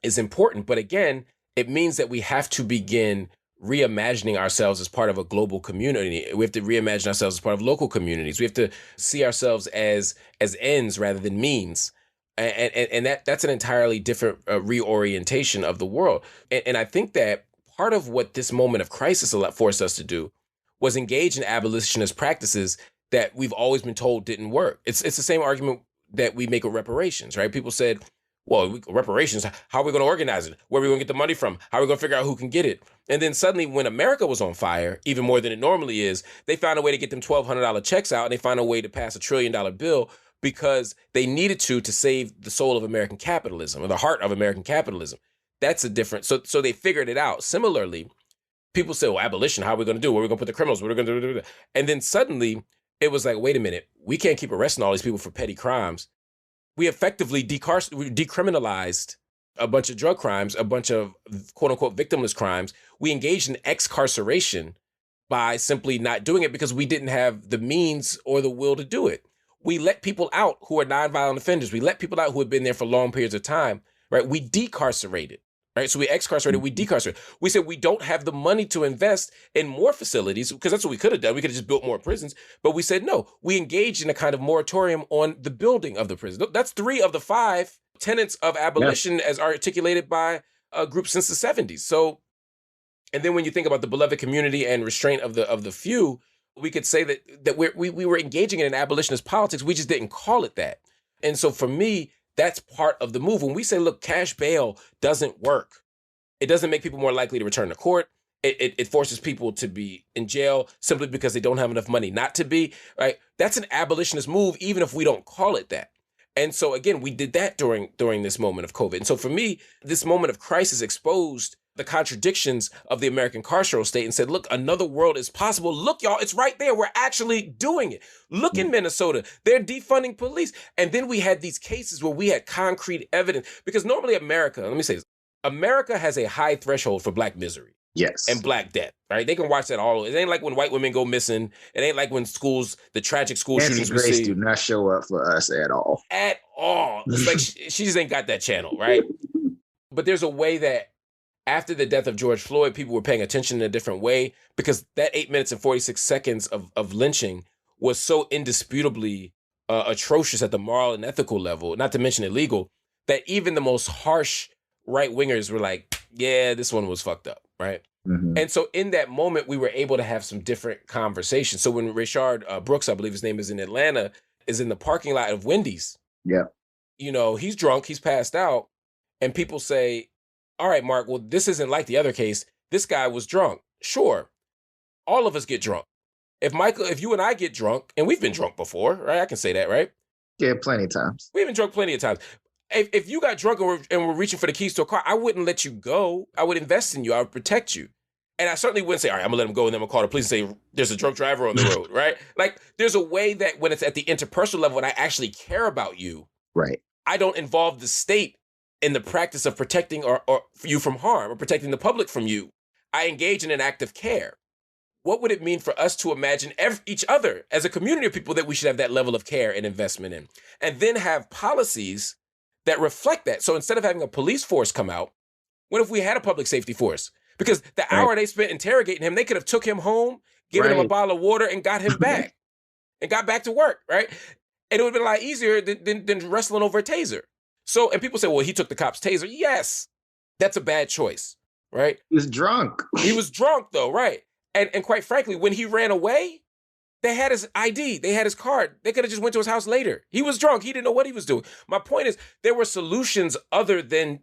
is important. But again, it means that we have to begin reimagining ourselves as part of a global community. We have to reimagine ourselves as part of local communities. We have to see ourselves as ends rather than means. And that's an entirely different reorientation of the world. And I think that part of what this moment of crisis forced us to do was engage in abolitionist practices that we've always been told didn't work. It's the same argument that we make with reparations, right? People said, well, reparations, how are we going to organize it? Where are we going to get the money from? How are we going to figure out who can get it? And then suddenly when America was on fire, even more than it normally is, they found a way to get them $1,200 checks out, and they found a way to pass $1 trillion bill because they needed to save the soul of American capitalism, or the heart of American capitalism. That's a different, so they figured it out. Similarly, people say, well, abolition, how are we going to do? Where are we going to put the criminals? What are we going to do? And then suddenly it was like, wait a minute, we can't keep arresting all these people for petty crimes. We effectively decriminalized a bunch of drug crimes, a bunch of quote unquote victimless crimes. We engaged in excarceration by simply not doing it because we didn't have the means or the will to do it. We let people out who are nonviolent offenders. We let people out who had been there for long periods of time, right? We decarcerated. right? So we excarcerated, we decarcerated. We said we don't have the money to invest in more facilities because that's what we could have done. We could have just built more prisons. But we said, no, we engaged in a kind of moratorium on the building of the prison. That's 3 of the 5 tenets of abolition as articulated by groups since the 70s. So, and then when you think about the beloved community and restraint of the few, we could say that we were engaging in an abolitionist politics. We just didn't call it that. And so for me, that's part of the move. When we say, look, cash bail doesn't work, it doesn't make people more likely to return to court. It forces people to be in jail simply because they don't have enough money not to be, right? That's an abolitionist move, even if we don't call it that. And so again, we did that during this moment of COVID. And so for me, this moment of crisis exposed the contradictions of the American carceral state and said, look, another world is possible. Look, y'all, it's right there. We're actually doing it. Look in Minnesota, they're defunding police. And then we had these cases where we had concrete evidence, because normally America, let me say this, America has a high threshold for Black misery. Yes. And Black death, right? They can watch that all. It ain't like when white women go missing. It ain't like when the tragic school shootings we Grace see. do not show up for us at all. At all. It's like she just ain't got that channel, right? But there's a way that after the death of George Floyd, people were paying attention in a different way, because that 8 minutes and 46 seconds of lynching was so indisputably atrocious at the moral and ethical level, not to mention illegal, that even the most harsh right-wingers were like, yeah, this one was fucked up, right? Mm-hmm. And so in that moment, we were able to have some different conversations. So when Rayshard Brooks, I believe his name is, in Atlanta, is in the parking lot of Wendy's, he's drunk, he's passed out, and people say, all right, Mark, well, this isn't like the other case. This guy was drunk. Sure. All of us get drunk. If you and I get drunk, and we've been drunk before, right? I can say that, right? Yeah, plenty of times. We've been drunk plenty of times. If you got drunk and we're reaching for the keys to a car, I wouldn't let you go. I would invest in you. I would protect you. And I certainly wouldn't say, all right, I'm going to let him go, and then I'm going to call the police and say, there's a drunk driver on the road, right? Like, there's a way that when it's at the interpersonal level and I actually care about you, right, I don't involve the state in the practice of protecting or you from harm or protecting the public from you. I engage in an act of care. What would it mean for us to imagine each other as a community of people that we should have that level of care and investment in, and then have policies that reflect that? So instead of having a police force come out, what if we had a public safety force? Because the hour they spent interrogating him, they could have took him home, given him a bottle of water, and got him back and got back to work, right? And it would have been a lot easier than wrestling over a taser. So, and people say, well, he took the cop's taser. Yes, that's a bad choice, right? He was drunk. He was drunk, though, right? And quite frankly, when he ran away, they had his ID. They had his card. They could have just went to his house later. He was drunk. He didn't know what he was doing. My point is, there were solutions other than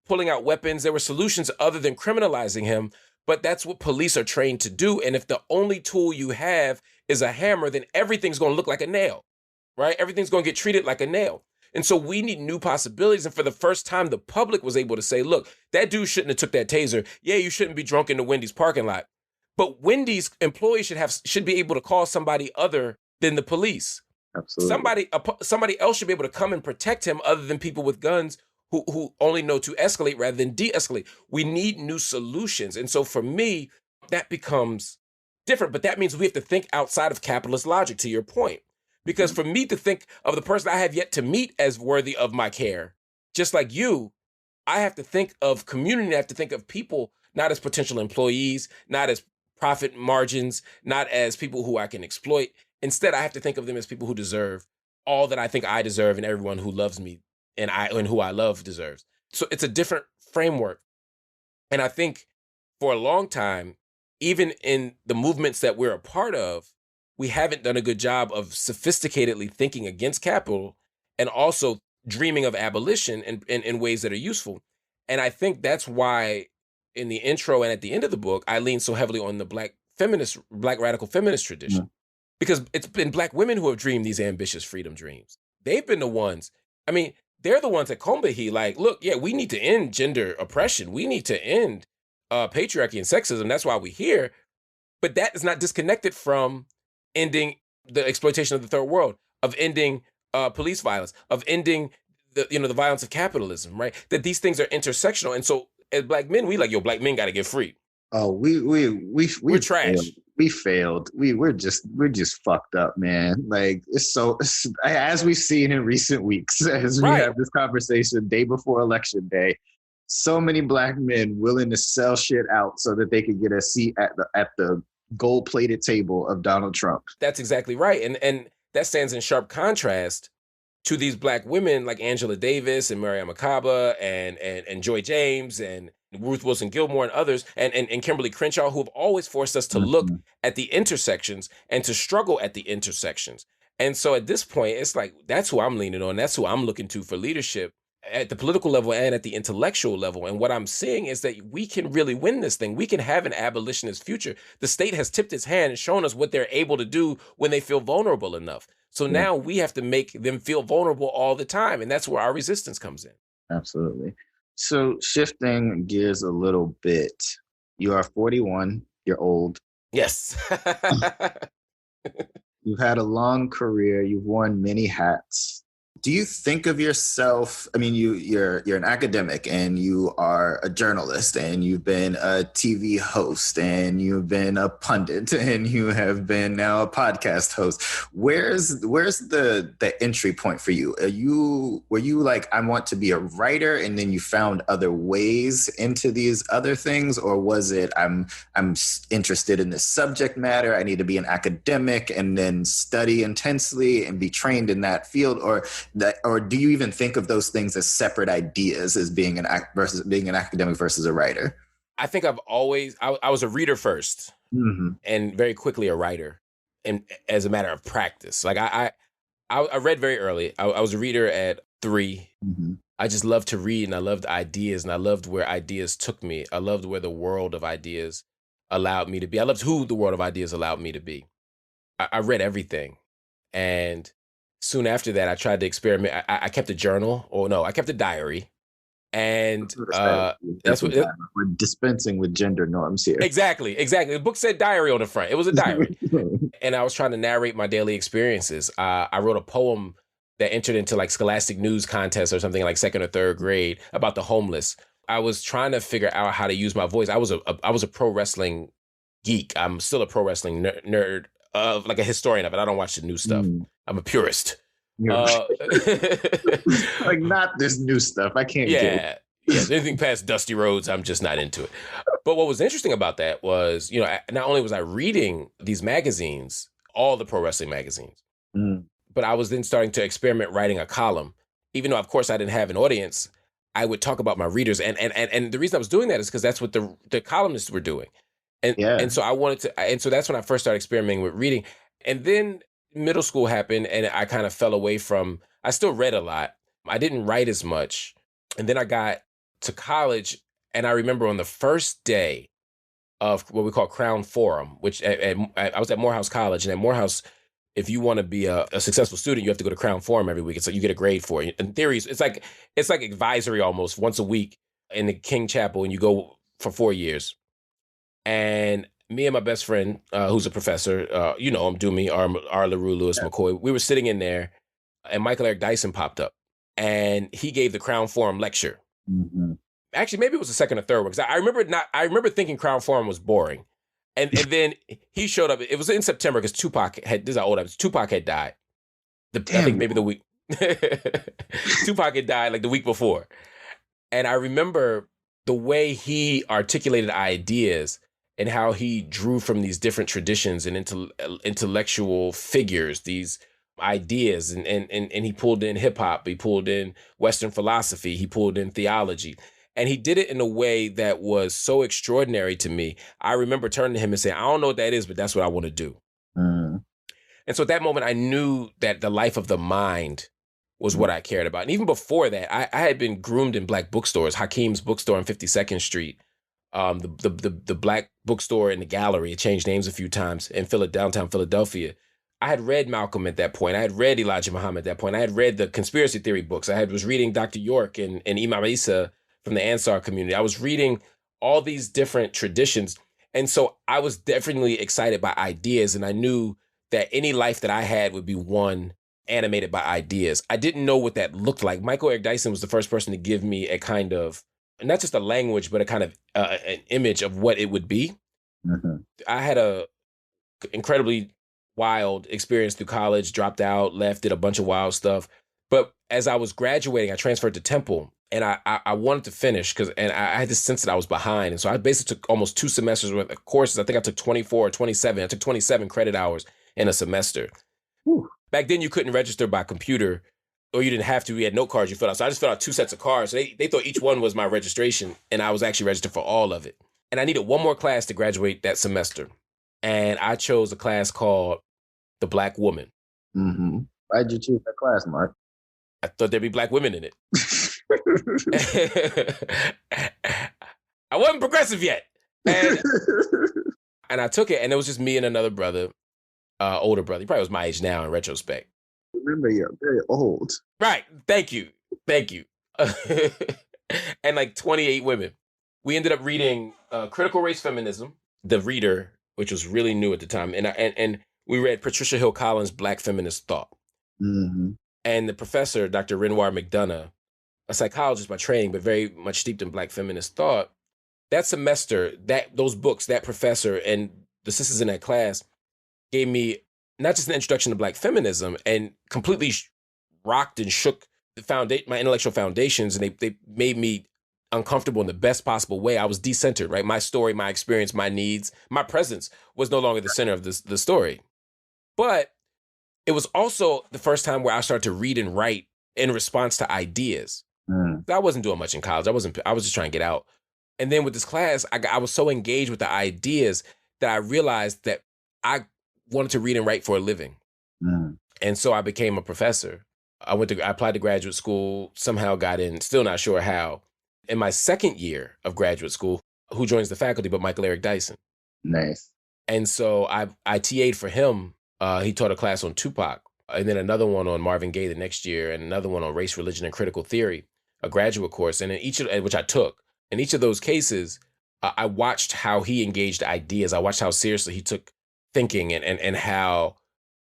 pulling out weapons. There were solutions other than criminalizing him. But that's what police are trained to do. And if the only tool you have is a hammer, then everything's going to look like a nail, right? Everything's going to get treated like a nail. And so we need new possibilities. And for the first time, the public was able to say, look, that dude shouldn't have took that taser. Yeah, you shouldn't be drunk in the Wendy's parking lot. But Wendy's employees should be able to call somebody other than the police. Absolutely. Somebody else should be able to come and protect him other than people with guns who only know to escalate rather than de-escalate. We need new solutions. And so for me, that becomes different. But that means we have to think outside of capitalist logic, to your point. Because for me to think of the person I have yet to meet as worthy of my care, just like you, I have to think of community. I have to think of people not as potential employees, not as profit margins, not as people who I can exploit. Instead, I have to think of them as people who deserve all that I think I deserve, and everyone who loves me and who I love deserves. So it's a different framework. And I think for a long time, even in the movements that we're a part of, we haven't done a good job of sophisticatedly thinking against capital and also dreaming of abolition in ways that are useful. And I think that's why in the intro and at the end of the book, I lean so heavily on the Black radical feminist tradition. Yeah. Because it's been Black women who have dreamed these ambitious freedom dreams. They've been the ones, they're the ones at Combahee, like, look, yeah, we need to end gender oppression. We need to end patriarchy and sexism. That's why we're here. But that is not disconnected from ending the exploitation of the third world, of ending police violence, of ending the violence of capitalism, right? That these things are intersectional. And so as Black men, we like, yo, Black men got to get free. Oh, we're trash. We failed. We're just fucked up, man. Like it's as we've seen in recent weeks, as we have this conversation day before election day, So many black men willing to sell shit out so that they could get a seat at the gold-plated table of Donald Trump. That's exactly right. And that stands in sharp contrast to these black women like Angela Davis and Mariama Makaba and Joy James and Ruth Wilson Gilmore and others and Kimberly Crenshaw, who have always forced us to look at the intersections and to struggle at the intersections. And so at this point, it's like, that's who I'm leaning on. That's who I'm looking to for leadership at the political level and at the intellectual level. And what I'm seeing is that we can really win this thing. We can have an abolitionist future. The state has tipped its hand and shown us what they're able to do when they feel vulnerable enough. So now we have to make them feel vulnerable all the time. And that's where our resistance comes in. Absolutely. So shifting gears a little bit, you are 41, you're old. Yes. You've had a long career, you've worn many hats. Do you think of yourself, I mean, you're an academic and you are a journalist and you've been a TV host and you've been a pundit and you have been now a podcast host. Where's the entry point for you? Were you like, I want to be a writer, and then you found other ways into these other things? Or was it, I'm interested in this subject matter, I need to be an academic and then study intensely and be trained in that field? Or do you even think of those things as separate ideas, as being an academic versus a writer? I think I've always, I was a reader first and very quickly a writer, and as a matter of practice. Like I read very early. I was a reader at 3. I just loved to read, and I loved ideas, and I loved where ideas took me. I loved where the world of ideas allowed me to be. I loved who the world of ideas allowed me to be. I read everything. And soon after that, I tried to experiment. I kept a journal, I kept a diary. And that's what we're dispensing with gender norms here. Exactly. The book said diary on the front. It was a diary. And I was trying to narrate my daily experiences. I wrote a poem that entered into like Scholastic News contest or something like 2nd or 3rd grade about the homeless. I was trying to figure out how to use my voice. I was a pro wrestling geek. I'm still a pro wrestling nerd, like a historian of it. I don't watch the new stuff. I'm a purist. Like, not this new stuff. I can't get it. Yeah, anything past Dusty Rhodes, I'm just not into it. But what was interesting about that was, not only was I reading these magazines, all the pro wrestling magazines, but I was then starting to experiment writing a column. Even though, of course, I didn't have an audience, I would talk about my readers. And the reason I was doing that is because that's what the columnists were doing. And so I wanted to, and so that's when I first started experimenting with reading. And then middle school happened, and I kind of fell away from, I still read a lot. I didn't write as much. And then I got to college, and I remember on the first day of what we call Crown Forum, which I was at Morehouse College, and at Morehouse, if you want to be a successful student, you have to go to Crown Forum every week. It's like you get a grade for it. In theory, it's like advisory almost once a week in the King Chapel, and you go for 4 years. And me and my best friend, who's a professor, him, Doomy, R. LaRue, Lewis McCoy, we were sitting in there, and Michael Eric Dyson popped up, and he gave the Crown Forum lecture. Actually, maybe it was the 2nd or 3rd one, because I remember thinking Crown Forum was boring. And then he showed up. It was in September because Tupac had died. I think maybe the week. Tupac had died like the week before. And I remember the way he articulated ideas and how he drew from these different traditions and intellectual figures, these ideas. And he pulled in hip hop, he pulled in Western philosophy, he pulled in theology. And he did it in a way that was so extraordinary to me. I remember turning to him and saying, I don't know what that is, but that's what I want to do. And so at that moment, I knew that the life of the mind was what I cared about. And even before that, I had been groomed in black bookstores. Hakeem's bookstore on 52nd Street, the black bookstore in the Gallery. It changed names a few times in downtown Philadelphia. I had read Malcolm at that point. I had read Elijah Muhammad at that point. I had read the conspiracy theory books. I was reading Dr. York and Imam Isa from the Ansar community. I was reading all these different traditions. And so I was definitely excited by ideas. And I knew that any life that I had would be one animated by ideas. I didn't know what that looked like. Michael Eric Dyson was the first person to give me a kind of, not just a language, but a kind of an image of what it would be. I had a incredibly wild experience through college, dropped out, left, did a bunch of wild stuff. But as I was graduating, I transferred to Temple, and I wanted to finish I had this sense that I was behind. And so I basically took almost 2 semesters worth of courses. I think I took 24 or 27. I took 27 credit hours in a semester. Whew. Back then, you couldn't register by computer, or you didn't have to. We had note cards you filled out. So I just filled out 2 sets of cards. So they thought each one was my registration, and I was actually registered for all of it. And I needed one more class to graduate that semester. And I chose a class called The Black Woman. Mm-hmm. Why'd you choose that class, Mark? I thought there'd be Black women in it. I wasn't progressive yet. And I took it, and it was just me and another brother, older brother. He probably was my age now in retrospect. Remember, you're very old. Right. Thank you. And like 28 women. We ended up reading Critical Race Feminism, The Reader, which was really new at the time. And we read Patricia Hill Collins' Black Feminist Thought. Mm-hmm. And the professor, Dr. Renoir McDonough, a psychologist by training, but very much steeped in Black feminist thought, that semester, those books, that professor, and the sisters in that class gave me not just an introduction to Black feminism, and completely rocked and shook my intellectual foundations, and they made me uncomfortable in the best possible way. I was decentered, right? My story, my experience, my needs, my presence was no longer the center of the story. But it was also the first time where I started to read and write in response to ideas. I wasn't doing much in college. I was just trying to get out. And then with this class, I was so engaged with the ideas that I realized that I wanted to read and write for a living. And so I became a professor. I applied to graduate school, somehow got in, still not sure how. In my second year of graduate school, who joins the faculty but Michael Eric Dyson. Nice. And so I TA'd for him. He taught a class on Tupac, and then another one on Marvin Gaye the next year, and another one on race, religion, and critical theory, a graduate course. And in which I took. In each of those cases, I watched how he engaged ideas. I watched how seriously he took thinking and how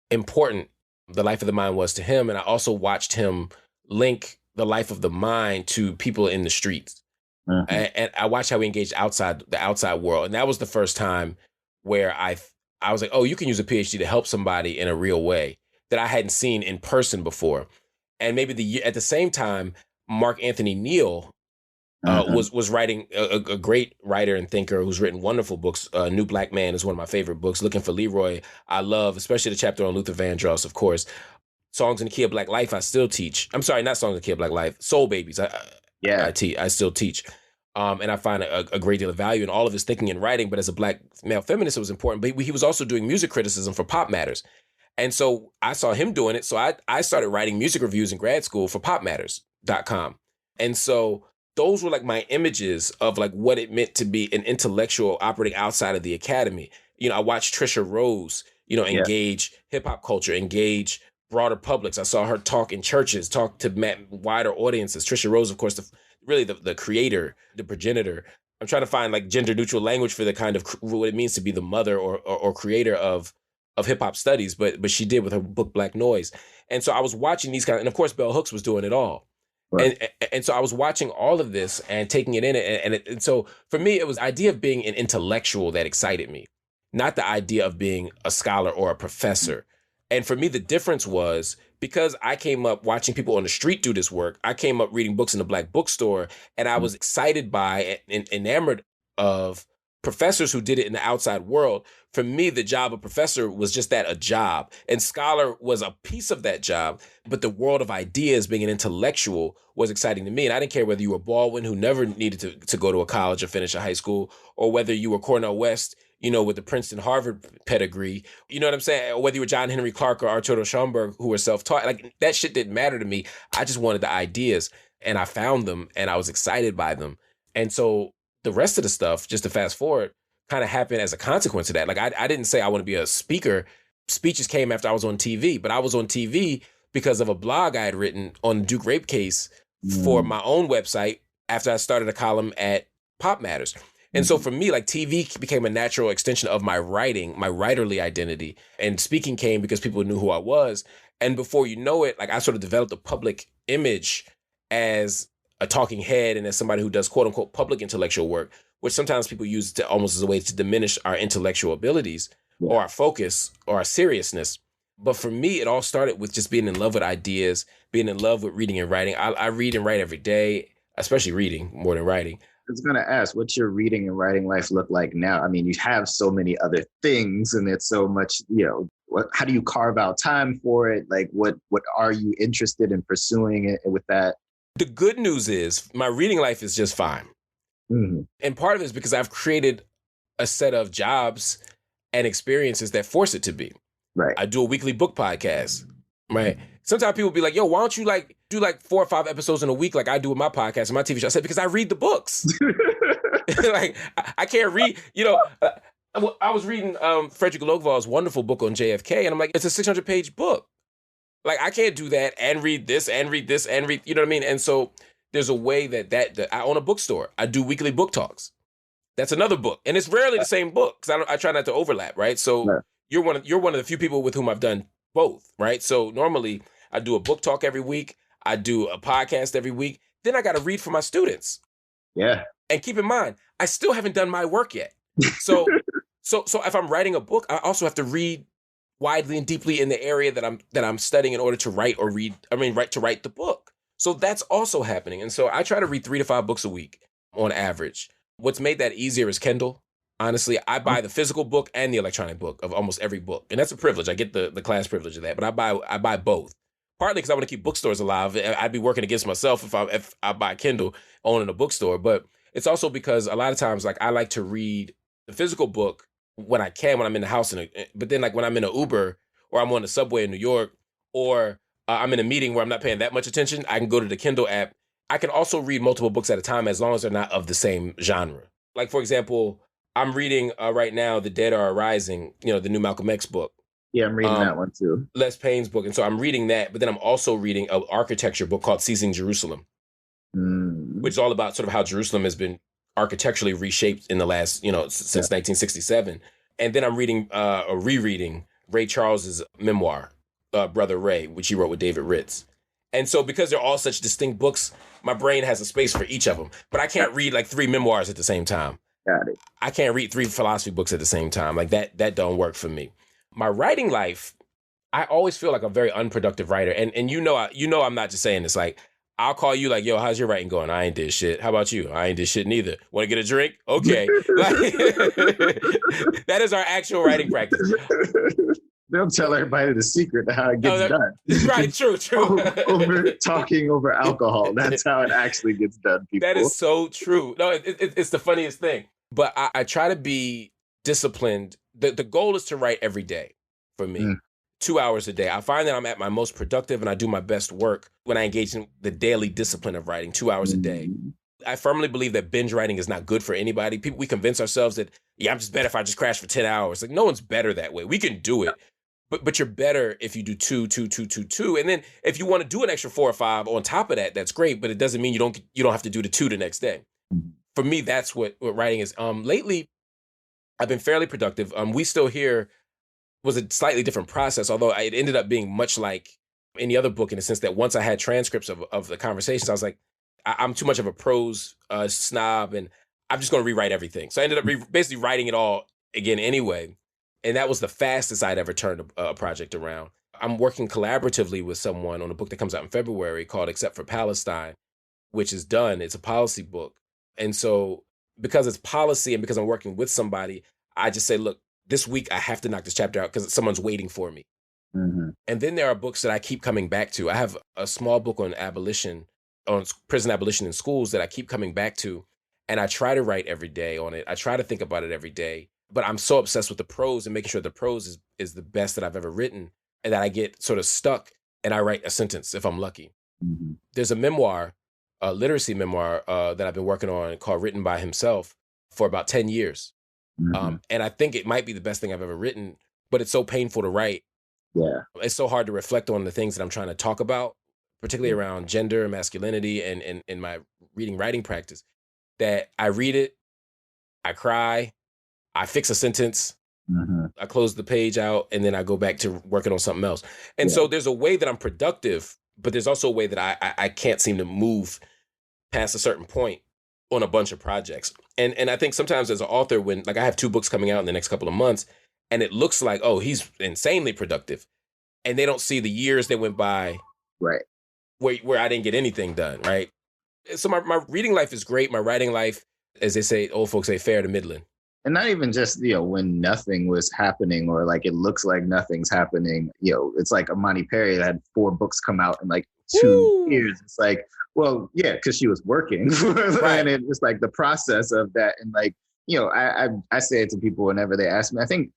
important the life of the mind was to him. And I also watched him link the life of the mind to people in the streets. Mm-hmm. And I watched how he engaged the outside world. And that was the first time where I was like, oh, you can use a PhD to help somebody in a real way that I hadn't seen in person before. And maybe at the same time, Marc Anthony Neal was writing, a great writer and thinker who's written wonderful books. New Black Man is one of my favorite books. Looking for Leroy, I love, especially the chapter on Luther Vandross, of course. Songs in the Key of Black Life, I still teach. I'm sorry, not Songs in the Key of Black Life. Soul Babies, I still teach. And I find a great deal of value in all of his thinking and writing. But as a Black male feminist, it was important. But he was also doing music criticism for Pop Matters. And so I saw him doing it. So I started writing music reviews in grad school for popmatters.com. And so those were like my images of like what it meant to be an intellectual operating outside of the academy. You know, I watched Trisha Rose, engage hip hop culture, engage broader publics. I saw her talk in churches, talk to wider audiences. Trisha Rose, of course, the creator, the progenitor. I'm trying to find like gender neutral language for the kind of what it means to be the mother or creator of hip hop studies, but she did with her book Black Noise. And so I was watching these and of course Bell Hooks was doing it all. Right. And so I was watching all of this and taking it in, and so for me it was the idea of being an intellectual that excited me, not the idea of being a scholar or a professor. And for me the difference was because I came up watching people on the street do this work. I came up reading books in the Black bookstore, and I was excited by and enamored of professors who did it in the outside world. For me, the job of professor was just that, a job. And scholar was a piece of that job. But the world of ideas, being an intellectual, was exciting to me. And I didn't care whether you were Baldwin, who never needed to go to a college or finish a high school, or whether you were Cornel West, with the Princeton Harvard pedigree, you know what I'm saying? Or whether you were John Henry Clark or Arturo Schomburg, who were self-taught. Like, that shit didn't matter to me. I just wanted the ideas, and I found them, and I was excited by them. And so the rest of the stuff, just to fast forward, kind of happened as a consequence of that. Like, I didn't say I want to be a speaker. Speeches came after I was on TV, but I was on TV because of a blog I had written on the Duke rape case for my own website after I started a column at Pop Matters. And so for me, like, TV became a natural extension of my writing, my writerly identity. And speaking came because people knew who I was. And before you know it, like, I sort of developed a public image as a talking head and as somebody who does quote unquote public intellectual work, which sometimes people use to almost as a way to diminish our intellectual abilities or our focus or our seriousness. But for me, it all started with just being in love with ideas, being in love with reading and writing. I read and write every day, especially reading more than writing. I was going to ask, what's your reading and writing life look like now? I mean, you have so many other things and it's so much, how do you carve out time for it? Like, what are you interested in pursuing it with that? The good news is my reading life is just fine. Mm-hmm. And part of it is because I've created a set of jobs and experiences that force it to be. Right. I do a weekly book podcast, right? Sometimes people be like, yo, why don't you do 4 or 5 episodes in a week like I do with my podcast and my TV show? I said, because I read the books. Like, I can't read, I was reading Frederick Logval's wonderful book on JFK, and I'm like, it's a 600-page book. Like, I can't do that and read this and read this and read, you know what I mean? And so there's a way that I own a bookstore. I do weekly book talks. That's another book. And it's rarely the same book because I try not to overlap, right? So Yeah. you're one of the few people with whom I've done both, right? So normally I do a book talk every week. I do a podcast every week. Then I got to read for my students. Yeah. And keep in mind, I still haven't done my work yet. So if I'm writing a book, I also have to read widely and deeply in the area that I'm studying in order to write the book. So that's also happening. And so I try to read 3 to 5 books a week on average. What's made that easier is Kindle. Honestly, I buy the physical book and the electronic book of almost every book. And that's a privilege. I get the class privilege of that, but I buy both. Partly because I want to keep bookstores alive. I'd be working against myself if I buy Kindle owning a bookstore. But it's also because a lot of times, like, I like to read the physical book when I'm in the house. But then, like, when I'm in an Uber or I'm on the subway in New York or I'm in a meeting where I'm not paying that much attention, I can go to the Kindle app. I can also read multiple books at a time as long as they're not of the same genre. Like, for example, I'm reading right now The Dead Are Arising, the new Malcolm X book. Yeah, I'm reading that one too. Les Payne's book. And so I'm reading that, but then I'm also reading an architecture book called Seizing Jerusalem, which is all about sort of how Jerusalem has been architecturally reshaped in the last, since 1967. And then I'm reading or rereading Ray Charles's memoir, Brother Ray, which he wrote with David Ritz. And so because they're all such distinct books, my brain has a space for each of them. But I can't read like 3 memoirs at the same time. Got it. I can't read 3 philosophy books at the same time. Like that don't work for me. My writing life, I always feel like a very unproductive writer. And I'm not just saying this. Like, I'll call you like, yo, how's your writing going? I ain't did shit. How about you? I ain't did shit neither. Want to get a drink? Okay. That is our actual writing practice. They'll tell everybody the secret to how it gets done. Right, true. Talking over alcohol. That's how it actually gets done, people. That is so true. No, it's the funniest thing. But I try to be disciplined. The goal is to write every day for me, 2 hours a day. I find that I'm at my most productive and I do my best work when I engage in the daily discipline of writing 2 hours a day. I firmly believe that binge writing is not good for anybody. We convince ourselves that, I'm just better if I just crash for 10 hours. Like, no one's better that way. We can do it. But you're better if you do 2, 2, 2, 2, 2. And then if you want to do an extra 4 or 5 on top of that, that's great. But it doesn't mean you don't have to do the 2 the next day. For me, that's what writing is. Lately, I've been fairly productive. We Still Here was a slightly different process, although it ended up being much like any other book in the sense that once I had transcripts of the conversations, I was like, I'm too much of a prose snob, and I'm just going to rewrite everything. So I ended up basically writing it all again anyway. And that was the fastest I'd ever turned a project around. I'm working collaboratively with someone on a book that comes out in February called Except for Palestine, which is done. It's a policy book. And so because it's policy and because I'm working with somebody, I just say, look, this week I have to knock this chapter out because someone's waiting for me. Mm-hmm. And then there are books that I keep coming back to. I have a small book on prison abolition in schools that I keep coming back to. And I try to write every day on it. I try to think about it every day. But I'm so obsessed with the prose and making sure the prose is the best that I've ever written, and that I get sort of stuck and I write a sentence if I'm lucky. Mm-hmm. There's a memoir, a literacy memoir that I've been working on called Written by Himself for about 10 years. Mm-hmm. And I think it might be the best thing I've ever written, but it's so painful to write. Yeah, it's so hard to reflect on the things that I'm trying to talk about, particularly around gender, masculinity, and in my writing practice, that I read it, I cry, I fix a sentence, I close the page out, and then I go back to working on something else. And so there's a way that I'm productive, but there's also a way that I can't seem to move past a certain point on a bunch of projects. And I think sometimes as an author, when like I have 2 books coming out in the next couple of months, and it looks like, oh, he's insanely productive. and they don't see the years that went by Right. where I didn't get anything done, right? So my reading life is great. My writing life, as they say, old folks say, fair to middling. And not even just, when nothing was happening or like it looks like nothing's happening, it's like Imani Perry that had 4 books come out in like 2 years. It's like, well, yeah, because she was working. Right. And it was like the process of that. And like, I say it to people whenever they ask me, I think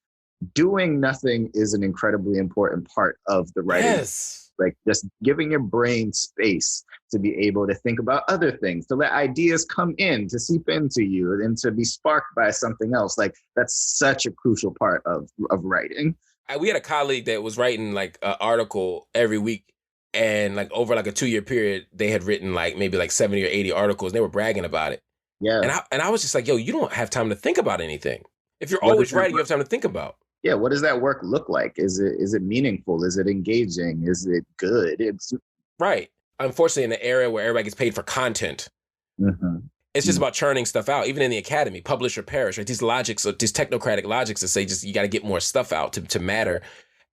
doing nothing is an incredibly important part of the writing. Yes. Like just giving your brain space to be able to think about other things, to let ideas come in, to seep into you, and to be sparked by something else. Like that's such a crucial part of writing. We had a colleague that was writing like an article every week, and like over like a 2-year period, they had written like maybe like 70 or 80 articles. And they were bragging about it. Yeah. And I was just like, yo, you don't have time to think about anything. If you're always writing, you have time to think about. Yeah, what does that work look like? Is it meaningful? Is it engaging? Is it good? It's right. Unfortunately, in the area where everybody gets paid for content, it's just about churning stuff out. Even in the academy, publish or perish, right? These logics, these technocratic logics that say just you got to get more stuff out to matter.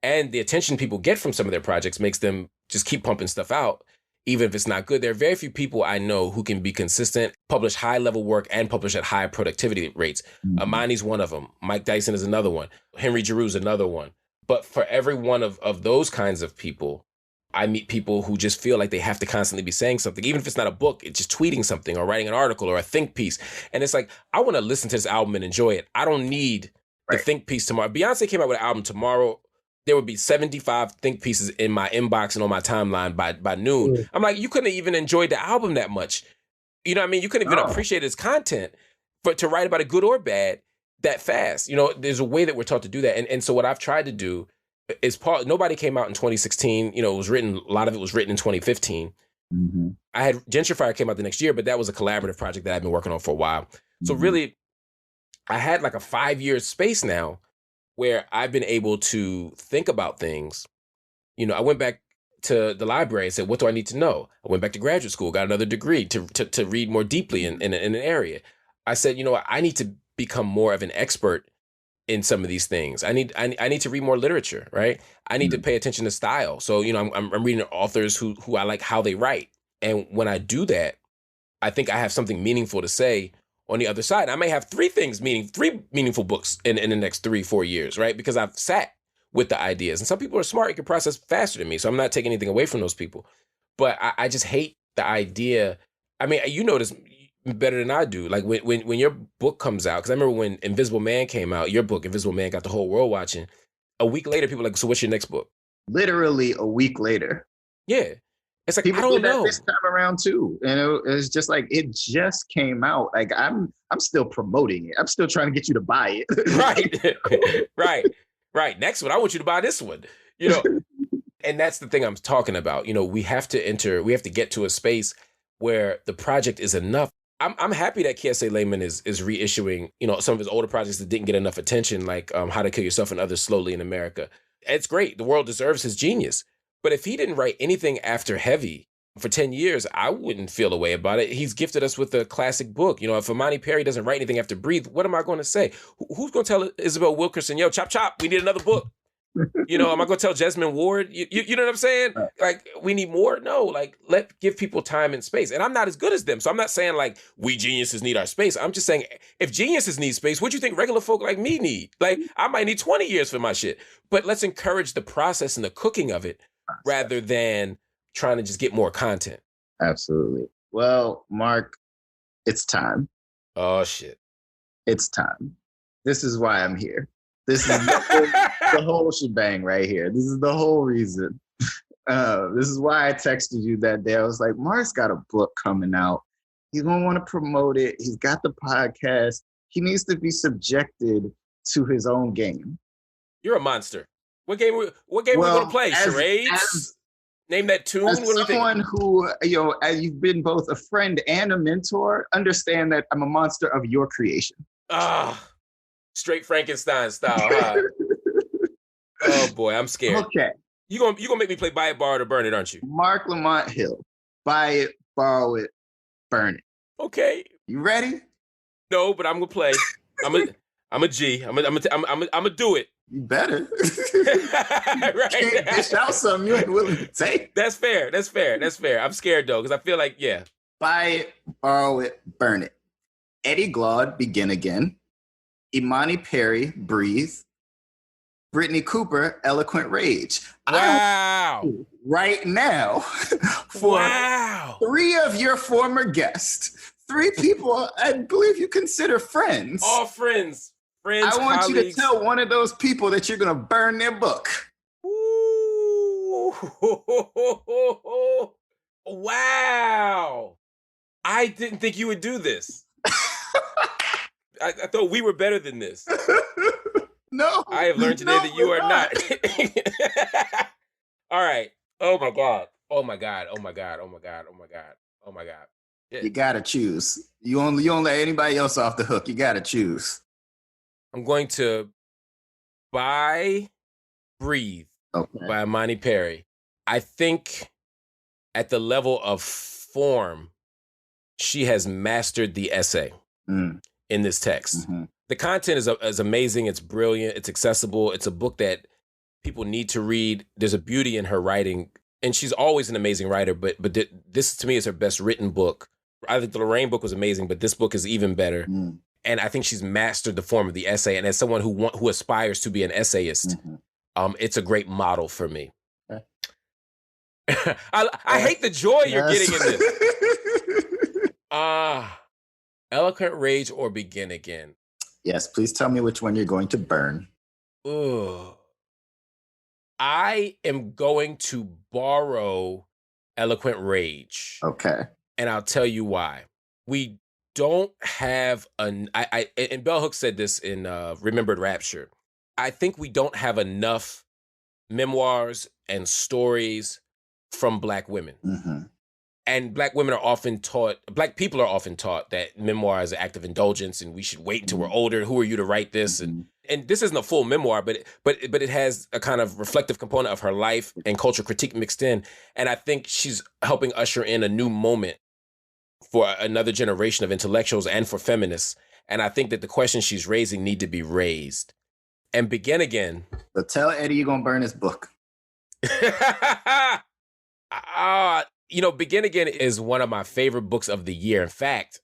And the attention people get from some of their projects makes them just keep pumping stuff out, even if it's not good. There are very few people I know who can be consistent, publish high-level work, and publish at high productivity rates. Imani's one of them. Mike Dyson is another one. Henry Giroux's another one. But for every one of those kinds of people, I meet people who just feel like they have to constantly be saying something, even if it's not a book, it's just tweeting something or writing an article or a think piece. And it's like, I want to listen to this album and enjoy it. I don't need the think piece tomorrow. Beyonce came out with an album tomorrow. There would be 75 think pieces in my inbox and on my timeline by noon. I'm like, you couldn't have even enjoyed the album that much. You know what I mean? You couldn't even appreciate its content to write about it, good or bad, that fast. There's a way that we're taught to do that. And so what I've tried to do is nobody came out in 2016. A lot of it was written in 2015. I had Gentrifier came out the next year, but that was a collaborative project that I've been working on for a while. So really, I had like a 5-year space now where I've been able to think about things. I went back to the library and said, what do I need to know? I went back to graduate school, got another degree to read more deeply in an area. I said, I need to become more of an expert in some of these things. I need to read more literature, right? I need to pay attention to style. So, I'm reading authors who I like how they write. And when I do that, I think I have something meaningful to say on the other side. I may have 3 meaningful books in the next 3-4 years, right? Because I've sat with the ideas. And some people are smart, you can process faster than me. So I'm not taking anything away from those people. But I just hate the idea. I mean, you know this better than I do. Like when your book comes out, because I remember when Invisible Man came out, your book, Invisible Man, got the whole world watching. A week later, people are like, so what's your next book? Literally a week later. Yeah. It's like, people I don't did that know. this time around too. And it's just like, it just came out. Like I'm still promoting it. I'm still trying to get you to buy it. Right. Next one, I want you to buy this one. And that's the thing I'm talking about. We have to get to a space where the project is enough. I'm happy that Kiese Layman is reissuing, some of his older projects that didn't get enough attention, like How to Kill Yourself and Others Slowly in America. It's great. The world deserves his genius. But if he didn't write anything after Heavy for 10 years, I wouldn't feel a way about it. He's gifted us with a classic book. If Imani Perry doesn't write anything after Breathe, what am I going to say? Who's going to tell Isabel Wilkerson, yo, chop, chop, we need another book? Am I going to tell Jesmyn Ward? You know what I'm saying? Like, we need more? No, like, give people time and space. And I'm not as good as them. So I'm not saying, like, we geniuses need our space. I'm just saying, if geniuses need space, what do you think regular folk like me need? Like, I might need 20 years for my shit. But let's encourage the process and the cooking of it rather than trying to just get more content. Absolutely. Well, Marc, it's time. Oh, shit. It's time. This is why I'm here. This is the whole shebang right here. This is the whole reason. This is why I texted you that day. I was like, Marc's got a book coming out. He's going to want to promote it. He's got the podcast. He needs to be subjected to his own game. You're a monster. What game are we going to play? Charades? Name that tune? As someone who, you've been both a friend and a mentor, understand that I'm a monster of your creation. Straight Frankenstein style, huh? Oh boy, I'm scared. Okay. You gonna make me play Buy It, Borrow It, or Burn It, aren't you? Marc Lamont Hill. Buy it, borrow it, burn it. Okay. You ready? No, but I'm gonna play. I'm a G. I'm gonna do it. You better. Right. Can't dish out something you ain't willing to take. That's fair. I'm scared though, because I feel like, yeah. Buy it, borrow it, burn it. Eddie Glaude, Begin Again. Imani Perry, Breathe. Brittany Cooper, Eloquent Rage. Wow. Right now, for three of your former guests, three people I believe you consider friends. All friends. I want colleagues. you to tell one of those people that you're going to burn their book. Ooh. Wow. I didn't think you would do this. I thought we were better than this. No. I have learned today that you are not. All right. Oh my God. Yeah. You got to choose. You don't let anybody else off the hook. You got to choose. I'm going to buy Breathe by Imani Perry. I think at the level of form, she has mastered the essay in this text. Mm-hmm. The content is amazing. It's brilliant. It's accessible. It's a book that people need to read. There's a beauty in her writing. And she's always an amazing writer, but this to me is her best written book. I think the Lorraine book was amazing, but this book is even better. And I think she's mastered the form of the essay. And as someone who aspires to be an essayist, it's a great model for me. Okay. I hate the joy you're getting in this. Eloquent Rage or Begin Again? Yes, please tell me which one you're going to burn. Ugh. I am going to borrow Eloquent Rage. Okay. And I'll tell you why. We don't have and Bell Hooks said this in Remembered Rapture. I think we don't have enough memoirs and stories from Black women. Mm-hmm. And Black people are often taught that memoir is an act of indulgence and we should wait until we're older. Who are you to write this? And this isn't a full memoir, but it has a kind of reflective component of her life and culture critique mixed in. And I think she's helping usher in a new moment for another generation of intellectuals and for feminists. And I think that the questions she's raising need to be raised. And Begin Again. So tell Eddie you're going to burn his book. Begin Again is one of my favorite books of the year. In fact,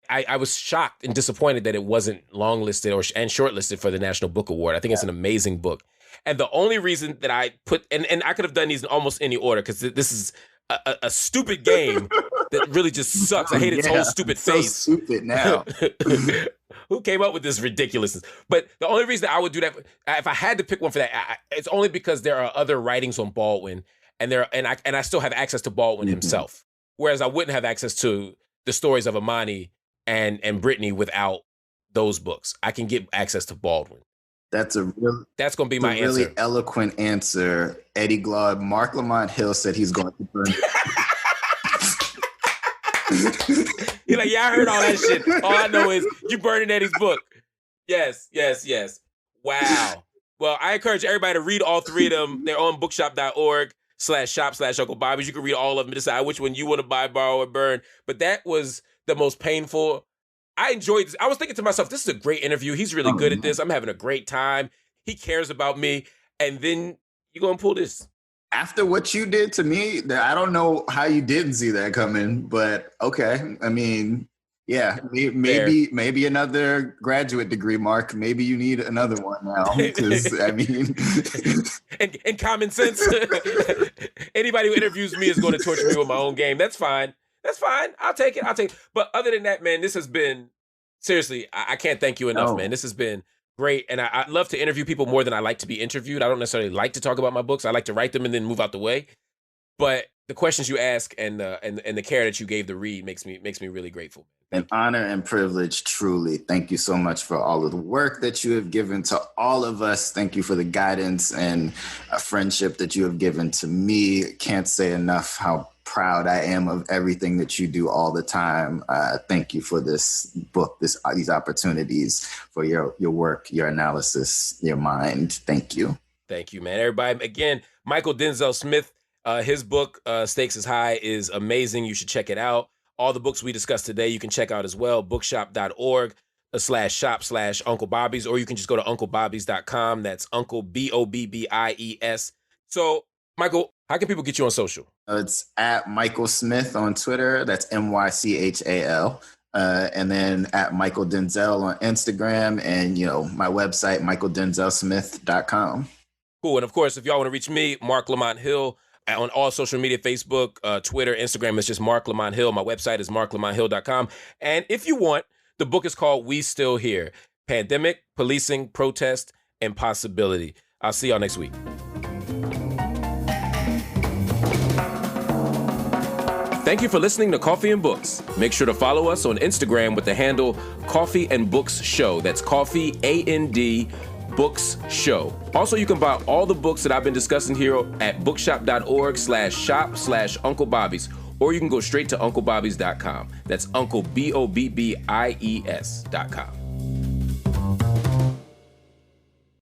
I was shocked and disappointed that it wasn't longlisted and shortlisted for the National Book Award. I think it's an amazing book. And the only reason that I put, and I could have done these in almost any order, because this is a stupid game that really just sucks. I hate its whole stupid face. So stupid now. Who came up with this ridiculousness? But the only reason I would do that, if I had to pick one for that, it's only because there are other writings on Baldwin, and I still have access to Baldwin himself. Whereas I wouldn't have access to the stories of Imani and Brittany without those books. I can get access to Baldwin. That's going to be my answer. Really eloquent answer. Eddie Glaude, Marc Lamont Hill said he's going to burn it. He's like, yeah, I heard all that shit. All I know is you burning Eddie's book. Yes. Wow. Well, I encourage everybody to read all three of them. They're on bookshop.org/shop/Uncle Bobby's. You can read all of them and decide which one you want to buy, borrow, or burn. But that was the most painful. I enjoyed this. I was thinking to myself, this is a great interview. He's really good at this. I'm having a great time. He cares about me. And then you're going to pull this. After what you did to me, I don't know how you didn't see that coming, but okay. I mean, yeah, maybe another graduate degree, Mark. Maybe you need another one now. Because I mean, and common sense. Anybody who interviews me is going to torture me with my own game. That's fine. I'll take it. But other than that, man, this has been seriously. I can't thank you enough, man. This has been great, and I love to interview people more than I like to be interviewed. I don't necessarily like to talk about my books. I like to write them and then move out the way. But the questions you ask and the care that you gave the read makes me really grateful. An honor and privilege, truly. Thank you so much for all of the work that you have given to all of us. Thank you for the guidance and a friendship that you have given to me. Can't say enough how proud I am of everything that you do all the time. Thank you for this book, these opportunities, for your work, your analysis, your mind. Thank you. Thank you, man. Everybody, again, Mychal Denzel Smith, his book, Stakes is High, is amazing. You should check it out. All the books we discussed today, you can check out as well, bookshop.org. /shop/Uncle Bobby's, or you can just go to unclebobbies.com. That's Uncle Bobbies. So, Mychal, how can people get you on social? It's at Mychal Smith on Twitter. That's MYCHAL. And then at Mychal Denzel on Instagram, and my website, MychalDenzelSmith.com. Cool. And of course, if y'all want to reach me, Marc Lamont Hill, on all social media, Facebook, Twitter, Instagram, it's just Marc Lamont Hill. My website is marclamonthill.com. And if you want, the book is called We Still Here: Pandemic, Policing, Protest, and Possibility. I'll see y'all next week. Thank you for listening to Coffee and Books. Make sure to follow us on Instagram with the handle Coffee and Books Show. That's Coffee, A-N-D, Books Show. Also, you can buy all the books that I've been discussing here at bookshop.org/shop/Uncle Bobby's, or you can go straight to unclebobbies.com. That's Uncle Bobbies.com.